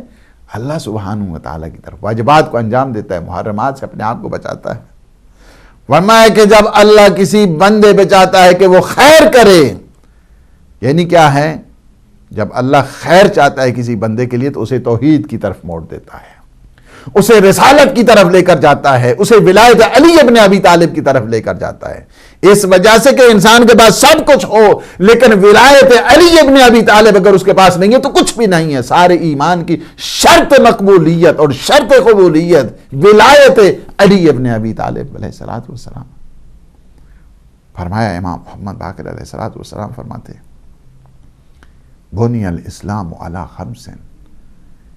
اللہ سبحانہ وتعالیٰ کی طرف، واجبات کو انجام دیتا ہے، محرمات سے اپنے آپ کو بچاتا ہے. فرمایا کہ جب اللہ کسی بندے پہ چاہتا ہے کہ وہ خیر کرے، یعنی کیا ہے، جب اللہ خیر چاہتا ہے کسی بندے کے لیے تو اسے توحید کی طرف موڑ دیتا ہے، اسے رسالت کی طرف لے کر جاتا ہے، اسے ولایت علی ابن ابی طالب کی طرف لے کر جاتا ہے. اس وجہ سے کہ انسان کے پاس سب کچھ ہو لیکن ولایت علی ابن ابی طالب اگر اس کے پاس نہیں ہے تو کچھ بھی نہیں ہے. سارے ایمان کی شرط مقبولیت اور شرط قبولیت ولایت علی ابن ابی طالب علیہ الصلوۃ والسلام. فرمایا امام محمد باقر علیہ الصلوۃ والسلام فرماتے بنی الاسلام علی خمس،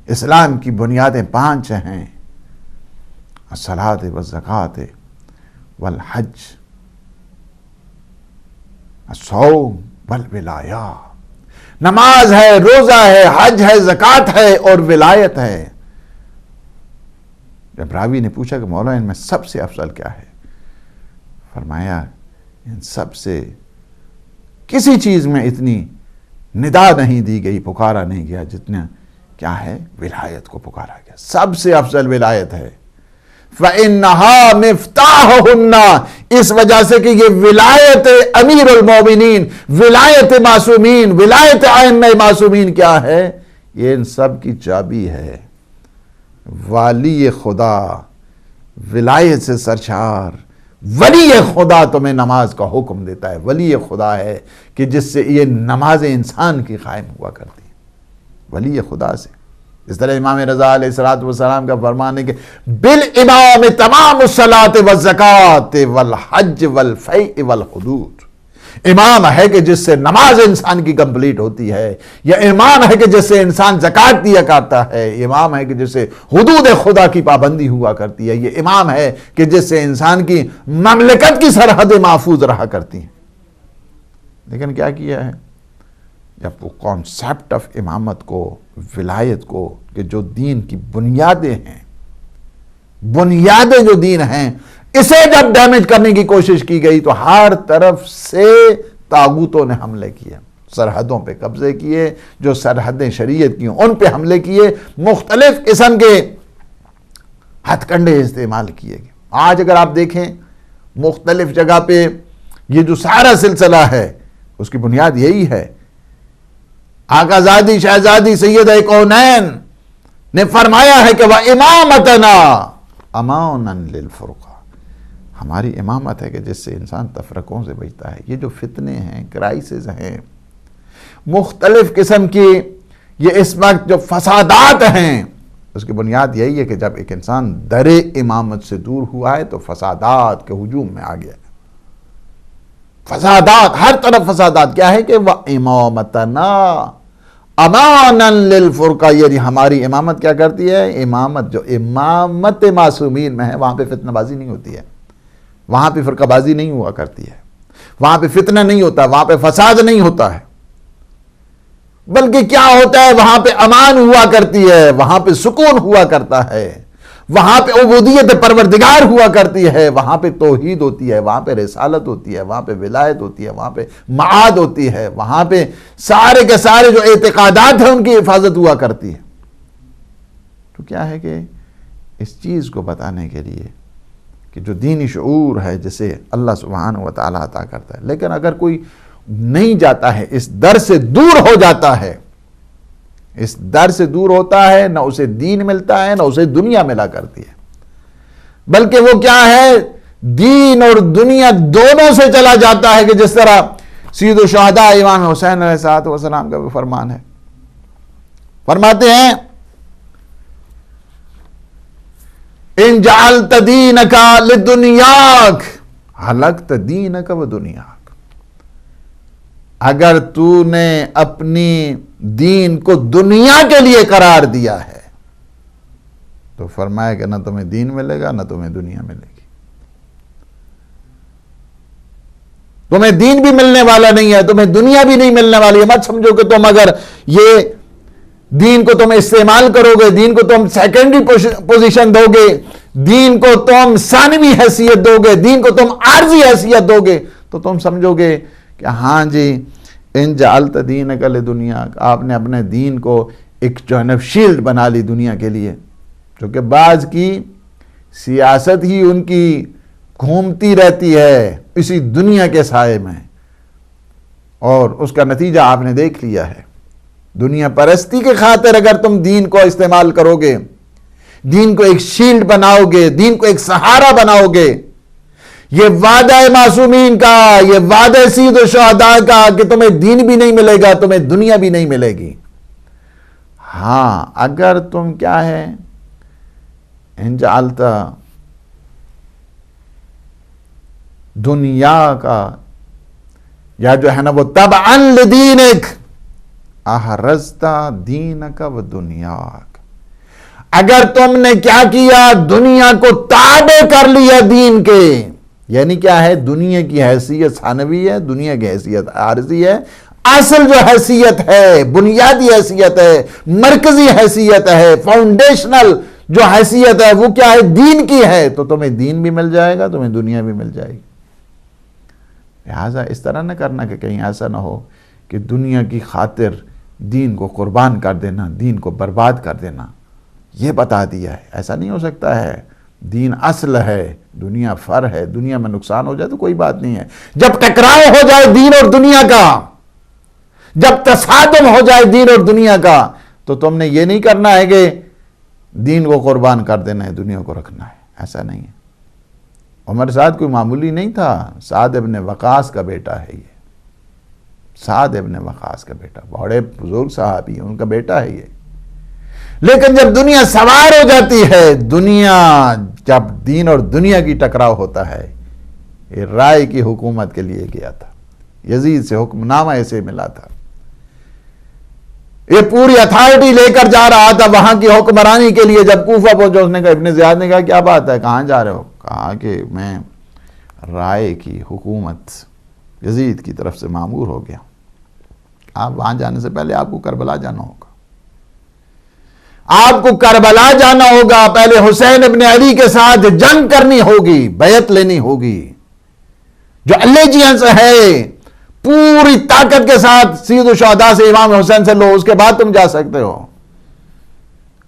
اسلام کی بنیادیں 5 ہیں، الصلاۃ والزکوٰۃ والحج، الصوم والولایہ. نماز ہے، روزہ ہے، حج ہے، زکوٰۃ ہے اور ولایت ہے. جب راوی نے پوچھا کہ مولا ان میں سب سے افضل کیا ہے، فرمایا ان سب سے کسی چیز میں اتنی ندا نہیں دی گئی، پکارا نہیں گیا جتنا کیا ہے، ولایت کو پکارا گیا. سب سے افضل ولایت ہے. فَإِنَّهَا مِفْتَاحُهُنَّ، اس وجہ سے کہ یہ ولایت امیر المومنین، ولایت معصومین، ولایت ائمہ معصومین کیا ہے، یہ ان سب کی چابی ہے. والی خدا، ولایت سے سرشار ولی خدا تمہیں نماز کا حکم دیتا ہے. ولی خدا ہے کہ جس سے یہ نماز انسان کی قائم ہوا کرتی ہے، ولی خدا سے. اس طرح امام رضا علیہ السلام کا فرمان ہے کہ بالامام تمام الصلاۃ والزکوٰۃ والحج والفیء والحدود. امام ہے کہ جس سے نماز انسان کی کمپلیٹ ہوتی ہے، یا امام ہے کہ جس سے انسان زکوٰۃ دیا کرتا ہے، امام ہے کہ جس سے حدود خدا کی پابندی ہوا کرتی ہے، یہ امام ہے کہ جس سے انسان کی مملکت کی سرحدیں محفوظ رہا کرتی ہیں. لیکن کیا کیا ہے، جب وہ کانسیپٹ آف امامت کو، ولایت کو، کہ جو دین کی بنیادیں ہیں، بنیادیں جو دین ہیں، اسے جب ڈیمیج کرنے کی کوشش کی گئی تو ہر طرف سے طاغوتوں نے حملے کیے، سرحدوں پہ قبضے کیے، جو سرحدیں شریعت کی ان پہ حملے کیے، مختلف قسم کے ہتھ کنڈے استعمال کیے گئے. آج اگر آپ دیکھیں مختلف جگہ پہ یہ جو سارا سلسلہ ہے اس کی بنیاد یہی ہے. آقا زادی شہزادی سیدہ کونین نے فرمایا ہے کہ وَإِمَامَتَنَا أَمَانًا لِلْفُرْقَةِ، ہماری امامت ہے کہ جس سے انسان تفرقوں سے بچتا ہے. یہ جو فتنے ہیں، کرائسز ہیں، مختلف قسم کی یہ اس وقت جو فسادات ہیں، اس کی بنیاد یہی ہے کہ جب ایک انسان در امامت سے دور ہوا ہے تو فسادات کے ہجوم میں آ گیا. فسادات، ہر طرف فسادات. کیا ہے کہ وَإِمَامَتَنَا أَمَانًا لِلْفُرْقَةِ، یعنی ہماری امامت کیا کرتی ہے، امامت جو امامت معصومین میں ہے وہاں پہ فتنہ بازی نہیں ہوتی ہے، وہاں پہ فرقہ بازی نہیں ہوا کرتی ہے، وہاں پہ فتنہ نہیں ہوتا، وہاں پہ فساد نہیں ہوتا ہے، بلکہ کیا ہوتا ہے، وہاں پہ امان ہوا کرتی ہے، وہاں پہ سکون ہوا کرتا ہے، وہاں پہ عبودیت پروردگار ہوا کرتی ہے، وہاں پہ توحید ہوتی ہے، وہاں پہ رسالت ہوتی ہے، وہاں پہ ولایت ہوتی ہے، وہاں پہ معاد ہوتی ہے، وہاں پہ سارے کے سارے جو اعتقادات ہیں ان کی حفاظت ہوا کرتی ہے۔ تو کیا ہے کہ اس چیز کو بتانے کے لیے کہ جو دینی شعور ہے جسے اللہ سبحانہ و تعالیٰ عطا کرتا ہے، لیکن اگر کوئی نہیں جاتا ہے، اس در سے دور ہو جاتا ہے، اس در سے دور ہوتا ہے، نہ اسے دین ملتا ہے نہ اسے دنیا ملا کرتی ہے، بلکہ وہ کیا ہے، دین اور دنیا دونوں سے چلا جاتا ہے، کہ جس طرح سید الشہداء امام حسین علیہ السلام کا بھی فرمان ہے، فرماتے ہیں ان جعلت دینک لدنیاک ہلکت دینک و دنیاک، اگر تو نے اپنی دین کو دنیا کے لیے قرار دیا ہے تو فرمایا کہ نہ تمہیں دین ملے گا نہ تمہیں دنیا ملے گی، تمہیں دین بھی ملنے والا نہیں ہے، تمہیں دنیا بھی نہیں ملنے والی ہے۔ مت سمجھو کہ تم اگر یہ دین کو تم استعمال کرو گے، دین کو تم سیکنڈری پوزیشن دو گے، دین کو تم ثانوی حیثیت دو گے، دین کو تم عارضی حیثیت دو گے، تو تم سمجھو گے کہ ہاں جی ان جعلت دینک لدنیا، آپ نے اپنے دین کو ایک جانب شیلڈ بنا لی دنیا کے لیے، جو کہ بعض کی سیاست ہی ان کی گھومتی رہتی ہے اسی دنیا کے سائے میں، اور اس کا نتیجہ آپ نے دیکھ لیا ہے۔ دنیا پرستی کے خاطر اگر تم دین کو استعمال کرو گے، دین کو ایک شیلڈ بناؤ گے، دین کو ایک سہارا بناؤ گے، یہ وعدہ معصومین کا، یہ وعدہ سید الشہداء کا کہ تمہیں دین بھی نہیں ملے گا، تمہیں دنیا بھی نہیں ملے گی۔ ہاں اگر تم کیا ہے ان جعلت دنیا کا، یا جو ہے نا وہ تبعا لدینک احرزت دینک و دنیاک، اگر تم نے کیا کیا، دنیا کو تابع کر لیا دین کے، یعنی کیا ہے، دنیا کی حیثیت ثانوی ہے، دنیا کی حیثیت عارضی ہے، اصل جو حیثیت ہے، بنیادی حیثیت ہے، مرکزی حیثیت ہے، فاؤنڈیشنل جو حیثیت ہے وہ کیا ہے، دین کی ہے، تو تمہیں دین بھی مل جائے گا، تمہیں دنیا بھی مل جائے گی۔ لہٰذا اس طرح نہ کرنا کہ کہیں ایسا نہ ہو کہ دنیا کی خاطر دین کو قربان کر دینا، دین کو برباد کر دینا، یہ بتا دیا ہے۔ ایسا نہیں ہو سکتا ہے، دین اصل ہے، دنیا فر ہے، دنیا میں نقصان ہو جائے تو کوئی بات نہیں ہے۔ جب ٹکراؤ ہو جائے دین اور دنیا کا، جب تصادم ہو جائے دین اور دنیا کا، تو تم نے یہ نہیں کرنا ہے کہ دین کو قربان کر دینا ہے، دنیا کو رکھنا ہے، ایسا نہیں ہے۔ عمر سعد کوئی معمولی نہیں تھا، سعد ابن وقاص کا بیٹا ہے یہ، سعد ابن وقاص کا بیٹا، بڑے بزرگ صحابی ہیں، ان کا بیٹا ہے یہ۔ لیکن جب دنیا سوار ہو جاتی ہے، دنیا جب دین اور دنیا کی ٹکراؤ ہوتا ہے، یہ رائے کی حکومت کے لیے گیا تھا، یزید سے حکم نامہ اسے ملا تھا، یہ پوری اتھارٹی لے کر جا رہا تھا وہاں کی حکمرانی کے لیے۔ جب کوفہ پہنچا، اس نے کہا، ابن زیاد نے کہا کیا بات ہے، کہاں جا رہے ہو؟ کہا کہ میں رائے کی حکومت یزید کی طرف سے مامور ہو گیا، آپ وہاں جانے سے پہلے آپ کو کربلا جانا ہوگا، آپ کو کربلا جانا ہوگا، پہلے حسین ابن علی کے ساتھ جنگ کرنی ہوگی، بیعت لینی ہوگی، جو allegiance ہے پوری طاقت کے ساتھ سید الشہداء سے، امام حسین سے لو، اس کے بعد تم جا سکتے ہو۔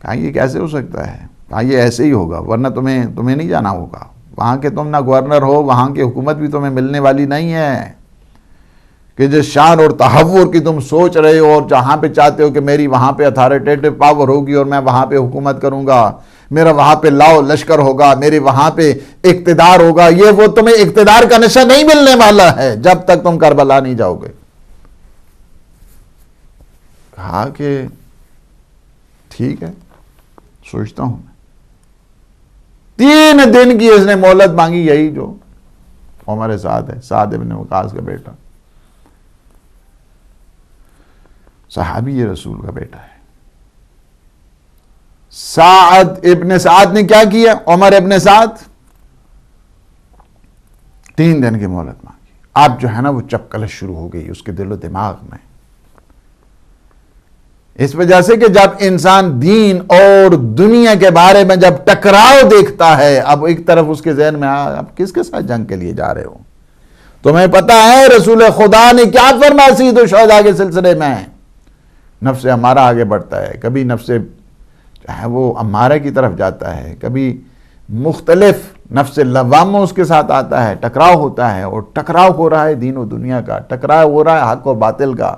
کہا یہ کیسے ہو سکتا ہے؟ کہا یہ ایسے ہی ہوگا، ورنہ تمہیں نہیں جانا ہوگا، وہاں کے تم نہ گورنر ہو، وہاں کی حکومت بھی تمہیں ملنے والی نہیں ہے، کہ جس شان اور تحور کی تم سوچ رہے ہو اور جہاں پہ چاہتے ہو کہ میری وہاں پہ اتھارٹیٹو پاور ہوگی اور میں وہاں پہ حکومت کروں گا، میرا وہاں پہ لاؤ لشکر ہوگا، میرے وہاں پہ اقتدار ہوگا، یہ وہ تمہیں اقتدار کا نشہ نہیں ملنے والا ہے جب تک تم کربلا نہیں جاؤ گے۔ کہا کہ ٹھیک ہے، سوچتا ہوں۔ 3 دن کی اس نے مہلت مانگی، یہی جو عمر سعد ہے، سعد ابن وقاص کا بیٹا، صحابی رسول کا بیٹا ہے۔ سعد ابن سعد نے کیا کیا؟ عمر ابن سعد 3 دن کی مہلت مانگی۔ اب جو ہے نا وہ چپکلش شروع ہو گئی اس کے دل و دماغ میں، اس وجہ سے کہ جب انسان دین اور دنیا کے بارے میں جب ٹکراؤ دیکھتا ہے، اب ایک طرف اس کے ذہن میں اب کس کے ساتھ جنگ کے لیے جا رہے ہو؟ تمہیں پتا ہے رسول خدا نے کیا فرمایا سید الشہداء کے سلسلے میں؟ نفس ہمارا آگے بڑھتا ہے، کبھی نفس وہ امارہ کی طرف جاتا ہے، کبھی مختلف نفس لوامہ اس کے ساتھ آتا ہے، ٹکراؤ ہوتا ہے، اور ٹکراؤ ہو رہا ہے دین و دنیا کا، ٹکراؤ ہو رہا ہے حق و باطل کا،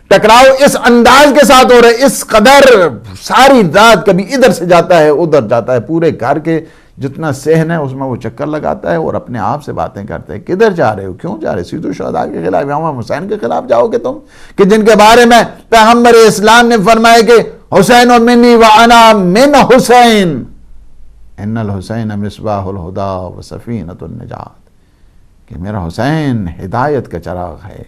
ٹکراؤ اس انداز کے ساتھ ہو رہا ہے، اس قدر ساری رات کبھی ادھر سے جاتا ہے ادھر جاتا ہے، پورے گھر کے جتنا صحن ہے اس میں وہ چکر لگاتا ہے اور اپنے آپ سے باتیں کرتے ہیں، کدھر جا رہے ہو، کیوں جا رہے ہو؟ سید الشہداء کے خلاف، امام حسین کے خلاف جاؤ گے تم، کہ جن کے بارے میں پیغمبر اسلام نے فرمایا کہ حسین منی وانا من حسین، ان الحسین مصباح الہدا و سفینۃ النجات، کہ میرا حسین ہدایت کا چراغ ہے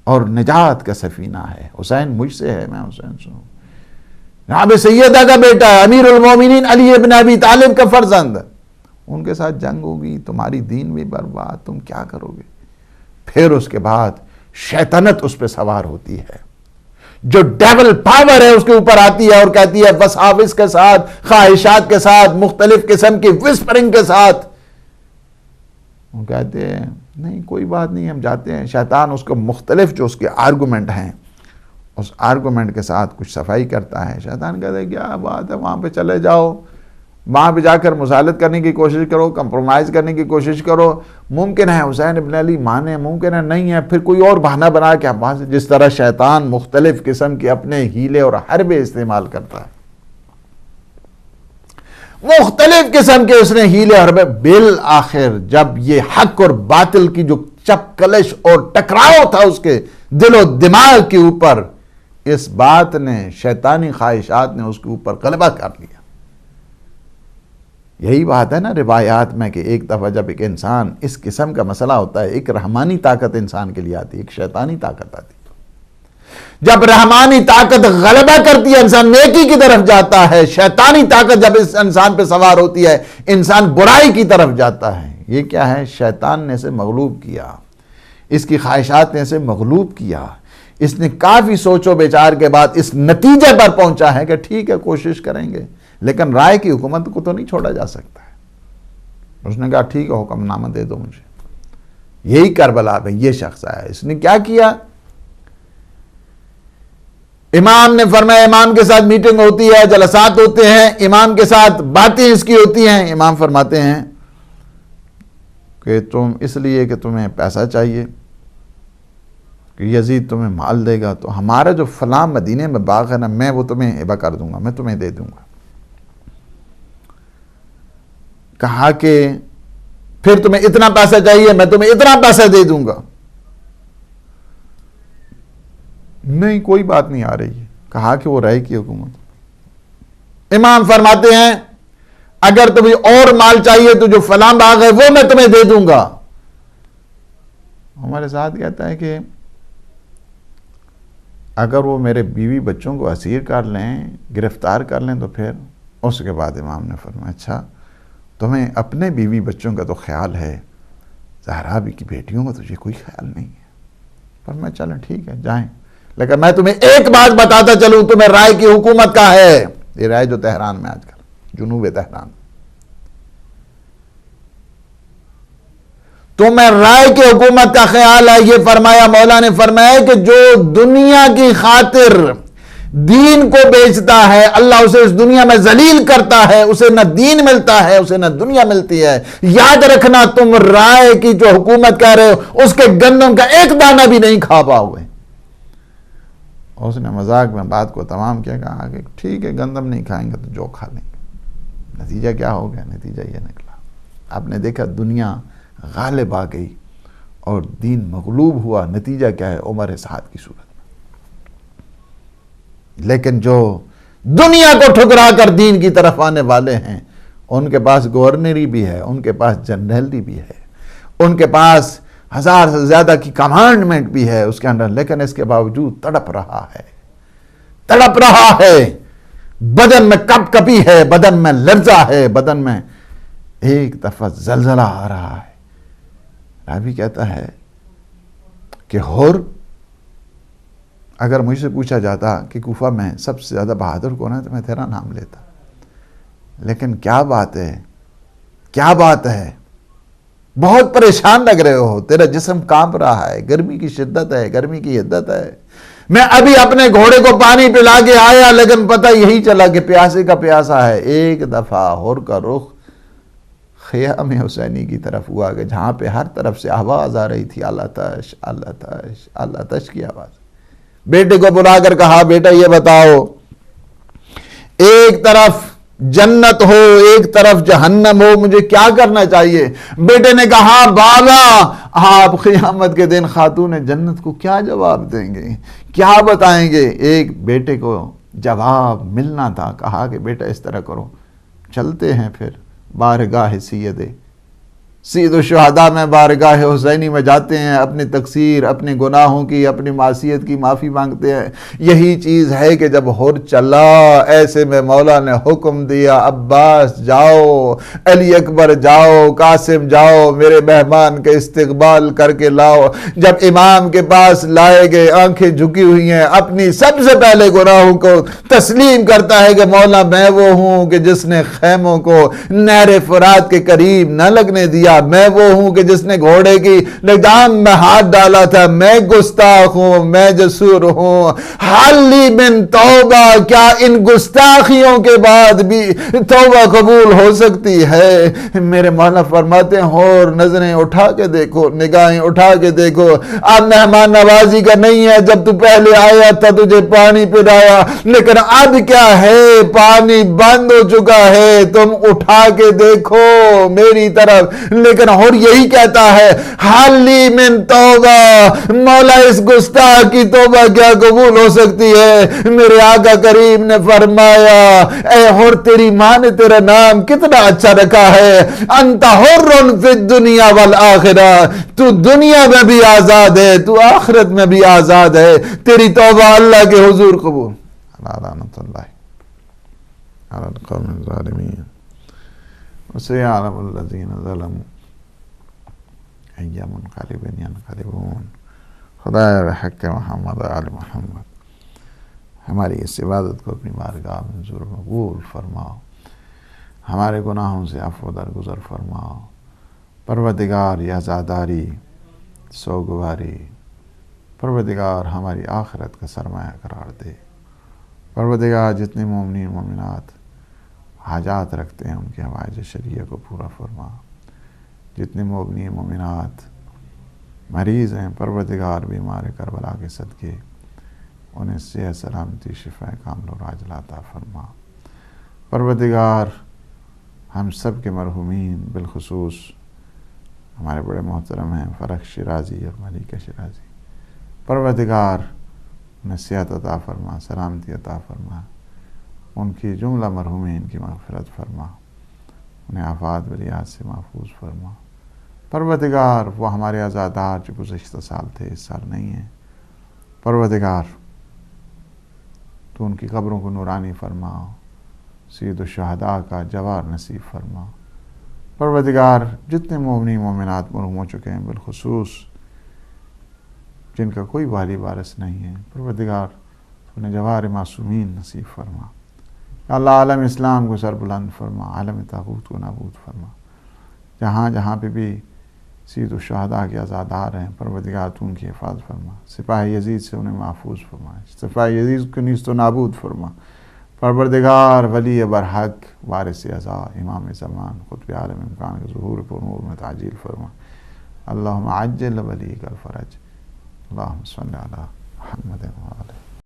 اور نجات کا سفینہ ہے، حسین مجھ سے ہے، میں حسین سے ہوں، جناب سیدہ کا بیٹا ہے، امیر المومنین علی ابن ابی طالب کا فرزند، ان کے ساتھ جنگ ہوگی، تمہاری دین بھی برباد، تم کیا کرو گے؟ پھر اس کے بعد شیطنت اس پہ سوار ہوتی ہے، جو ڈیول پاور ہے اس کے اوپر آتی ہے اور کہتی ہے وساوس کے ساتھ، خواہشات کے ساتھ، مختلف قسم کی وسپرنگ کے ساتھ، وہ کہتے ہیں نہیں کوئی بات نہیں، ہم جاتے ہیں۔ شیطان اس کو مختلف جو اس کے آرگومنٹ ہیں، اس آرگومنٹ کے ساتھ کچھ صفائی کرتا ہے۔ شیطان کہتا ہے کیا بات ہے، وہاں پہ چلے جاؤ، وہاں پہ جا کر مصالحت کرنے کی کوشش کرو، کمپرومائز کرنے کی کوشش کرو، ممکن ہے حسین ابن علی مانے، ممکن ہے نہیں ہے، پھر کوئی اور بہانہ بنا کے وہاں سے، جس طرح شیطان مختلف قسم کے اپنے ہیلے اور حربے استعمال کرتا ہے، مختلف قسم کے اس نے ہیلے اور حربے، بالآخر جب یہ حق اور باطل کی جو چپکلش اور ٹکراؤ تھا اس کے دل و دماغ کے اوپر، اس بات نے، شیطانی خواہشات نے اس کے اوپر غلبہ کر لیا۔ یہی بات ہے نا روایات میں کہ ایک دفعہ جب ایک انسان اس قسم کا مسئلہ ہوتا ہے، ایک رحمانی طاقت انسان کے لیے آتی ہے، ایک شیطانی طاقت آتی ہے۔ جب رحمانی طاقت غلبہ کرتی ہے انسان نیکی کی طرف جاتا ہے، شیطانی طاقت جب اس انسان پہ سوار ہوتی ہے انسان برائی کی طرف جاتا ہے۔ یہ کیا ہے؟ شیطان نے اسے مغلوب کیا، اس کی خواہشات نے اسے مغلوب کیا، اس نے کافی سوچ و بچار کے بعد اس نتیجے پر پہنچا ہے کہ ٹھیک ہے کوشش کریں گے، لیکن رائے کی حکومت کو تو نہیں چھوڑا جا سکتا ہے۔ اس نے کہا ٹھیک ہے حکم نامہ دے دو مجھے۔ یہی کربلا میں یہ شخص آیا، اس نے کیا کیا؟ امام نے فرمایا، امام کے ساتھ میٹنگ ہوتی ہے، جلسات ہوتے ہیں، امام کے ساتھ باتیں اس کی ہوتی ہیں، امام فرماتے ہیں کہ تم اس لیے کہ تمہیں پیسہ چاہیے، کہ یزید تمہیں مال دے گا، تو ہمارا جو فلاں مدینے میں باغ ہے نا، میں وہ تمہیں ہبہ کر دوں گا، میں تمہیں دے دوں گا۔ کہا کہ پھر تمہیں اتنا پیسہ چاہیے، میں تمہیں اتنا پیسہ دے دوں گا۔ نہیں کوئی بات نہیں آ رہی ہے۔ کہا کہ وہ رائے کی حکومت۔ امام فرماتے ہیں اگر تمہیں اور مال چاہیے تو جو فلاں باغ ہے وہ میں تمہیں دے دوں گا۔ ہمارے ساتھ کہتا ہے کہ اگر وہ میرے بیوی بچوں کو اسیر کر لیں، گرفتار کر لیں تو پھر؟ اس کے بعد امام نے فرمایا اچھا تمہیں اپنے بیوی بچوں کا تو خیال ہے، زہرا بھی کی بیٹیوں کا تجھے کوئی خیال نہیں ہے۔ فرمایا چلیں ٹھیک ہے جائیں، لیکن میں تمہیں ایک بات بتاتا چلوں، تمہیں رائے کی حکومت کا ہے، یہ رائے جو تہران میں آج کل، جنوب تہران، تمہیں رائے کی حکومت کا خیال ہے۔ یہ فرمایا، مولا نے فرمایا کہ جو دنیا کی خاطر دین کو بیچتا ہے، اللہ اسے اس دنیا میں ذلیل کرتا ہے، اسے نہ دین ملتا ہے، اسے نہ دنیا ملتی ہے۔ یاد رکھنا تم رائے کی جو حکومت کہہ رہے ہو اس کے گندم کا ایک دانہ بھی نہیں کھا پاؤ گے۔ اس نے مذاق میں بات کو تمام کیا، کہا کہ ٹھیک ہے گندم نہیں کھائیں گے تو جو کھا لیں گے۔ نتیجہ کیا ہو گیا؟ نتیجہ یہ نکلا، آپ نے دیکھا دنیا غالب آ گئی اور دین مغلوب ہوا۔ نتیجہ کیا ہے؟ عمر سعد کی صورت میں۔ لیکن جو دنیا کو ٹھکرا کر دین کی طرف آنے والے ہیں، ان کے پاس گورنری بھی ہے، ان کے پاس جنرلی بھی ہے، ان کے پاس 1000 سے زیادہ کی کمانڈمنٹ بھی ہے اس کے اندر، لیکن اس کے باوجود تڑپ رہا ہے، بدن میں کپ کپی ہے، بدن میں لرزہ ہے، بدن میں ایک دفعہ زلزلہ آ رہا ہے۔ راوی کہتا ہے کہ ہور اگر مجھ سے پوچھا جاتا کہ کوفہ میں سب سے زیادہ بہادر کون ہے تو میں تیرا نام لیتا. لیکن کیا بات ہے، کیا بات ہے، بہت پریشان لگ رہے ہو، تیرا جسم کانپ رہا ہے، گرمی کی شدت ہے، گرمی کی حدت ہے. میں ابھی اپنے گھوڑے کو پانی پلا کے آیا، لیکن پتہ یہی چلا کہ پیاسے کا پیاسا ہے. ایک دفعہ ہور کا رخ خیام حسینی کی طرف ہوا کہ جہاں پہ ہر طرف سے آواز آ رہی تھی اللہ تش اللہ تش اللہ تش کی آواز. بیٹے کو بلا کر کہا بیٹا یہ بتاؤ، ایک طرف جنت ہو ایک طرف جہنم ہو، مجھے کیا کرنا چاہیے؟ بیٹے نے کہا بابا آپ قیامت کے دن خاتون جنت کو کیا جواب دیں گے، کیا بتائیں گے؟ ایک بیٹے کو جواب ملنا تھا. کہا کہ بیٹا اس طرح کرو، چلتے ہیں پھر بارگاہ سید الشہداء میں، بارگاہ حسینی میں جاتے ہیں، اپنے تقصیر، اپنے گناہوں کی، اپنی معصیت کی معافی مانگتے ہیں. یہی چیز ہے کہ جب ہور چلا ایسے میں مولا نے حکم دیا عباس جاؤ، علی اکبر جاؤ، قاسم جاؤ، میرے مہمان کے استقبال کر کے لاؤ. جب امام کے پاس لائے گئے، آنکھیں جھکی ہوئی ہیں، اپنی سب سے پہلے گناہوں کو تسلیم کرتا ہے کہ مولا میں وہ ہوں کہ جس نے خیموں کو نہر فرات کے قریب نہ لگنے دیا، میں وہ ہوں کہ جس نے گھوڑے کی لگام میں ہاتھ ڈالا تھا، میں گستاخ ہوں، میں جسور ہوں. حالی من توبہ، کیا ان گستاخیوں کے بعد بھی توبہ قبول ہو سکتی ہے؟ میرے مولا فرماتے ہیں اور نظریں اٹھا کے دیکھو، نگاہیں اٹھا کے دیکھو. اب مہمان نوازی کا نہیں ہے، جب تو پہلے آیا تھا تجھے پانی پلایا، لیکن اب کیا ہے، پانی بند ہو چکا ہے، تم اٹھا کے دیکھو میری طرف. لیکن اور یہی کہتا ہے حالی من توبہ، مولا اس گستاخ کی توبہ کیا قبول ہو سکتی ہے؟ میرے آقا کریم نے فرمایا اے ہور تیری ماں نے تیرا نام کتنا اچھا رکھا ہے، انت حر فی الدنیا والآخرہ، تو دنیا میں بھی آزاد ہے، تو آخرت میں بھی آزاد ہے. تیری توبہ اللہ کے حضور قبول. لعنت اللہ علی القوم الظالمین وسيعلم الذين ظلموا أي منقلب ينقلبون. خدایا بحق محمد آل محمد ہماری اس عبادت کو اپنی بارگاہ میں منظور مقبول فرماؤ، ہمارے گناہوں سے عفو درگزر فرماؤ. پروردگار یہ عزاداری سوگواری، پروردگار ہماری آخرت کا سرمایہ قرار دے. پروردگار جتنے مومنین مومنات حاجات رکھتے ہیں ان کے حوائج شریعہ کو پورا فرما. جتنے مومنین مومنات مریض ہیں پروردگار بیمار کربلا کے صدقے انہیں صحت سلامتی شفا کامل و عاجلہ عطا فرما. پروردگار ہم سب کے مرحومین بالخصوص ہمارے بڑے محترم ہیں فرخ شیرازی اور ملیکہ شیرازی، پروردگار انہیں صحت عطا فرما، سلامتی عطا فرما. ان کی جملہ مرحومین کی مغفرت فرما، انہیں آفات بلیات سے محفوظ فرما. پروردگار وہ ہمارے عزادار جو گزشتہ سال تھے اس سال نہیں ہیں، پروردگار تو ان کی قبروں کو نورانی فرما، سید الشہداء کا جوار نصیب فرما. پروردگار جتنے مومنین مومنات مرحوم ہو چکے ہیں بالخصوص جن کا کوئی والی وارث نہیں ہے، پروردگار انہیں جوار معصومین نصیب فرما. اللہ عالم اسلام کو سر بلند فرما، عالم طاغوت کو نابود فرما. جہاں جہاں پہ بھی سید الشہداء کے عزادار ہیں پروردگار تو ان کی حفاظت فرما. سپاہ یزید سے انہیں محفوظ فرما، سپاہ یزید کو نیست و نابود فرما. پروردگار ولی برحق وارث عزا امام زمان قطب عالم امکان کے ظہور پر نور میں تعجیل فرما. اللہم عجل ولی کا الفرج. اللہم صلی علی محمد و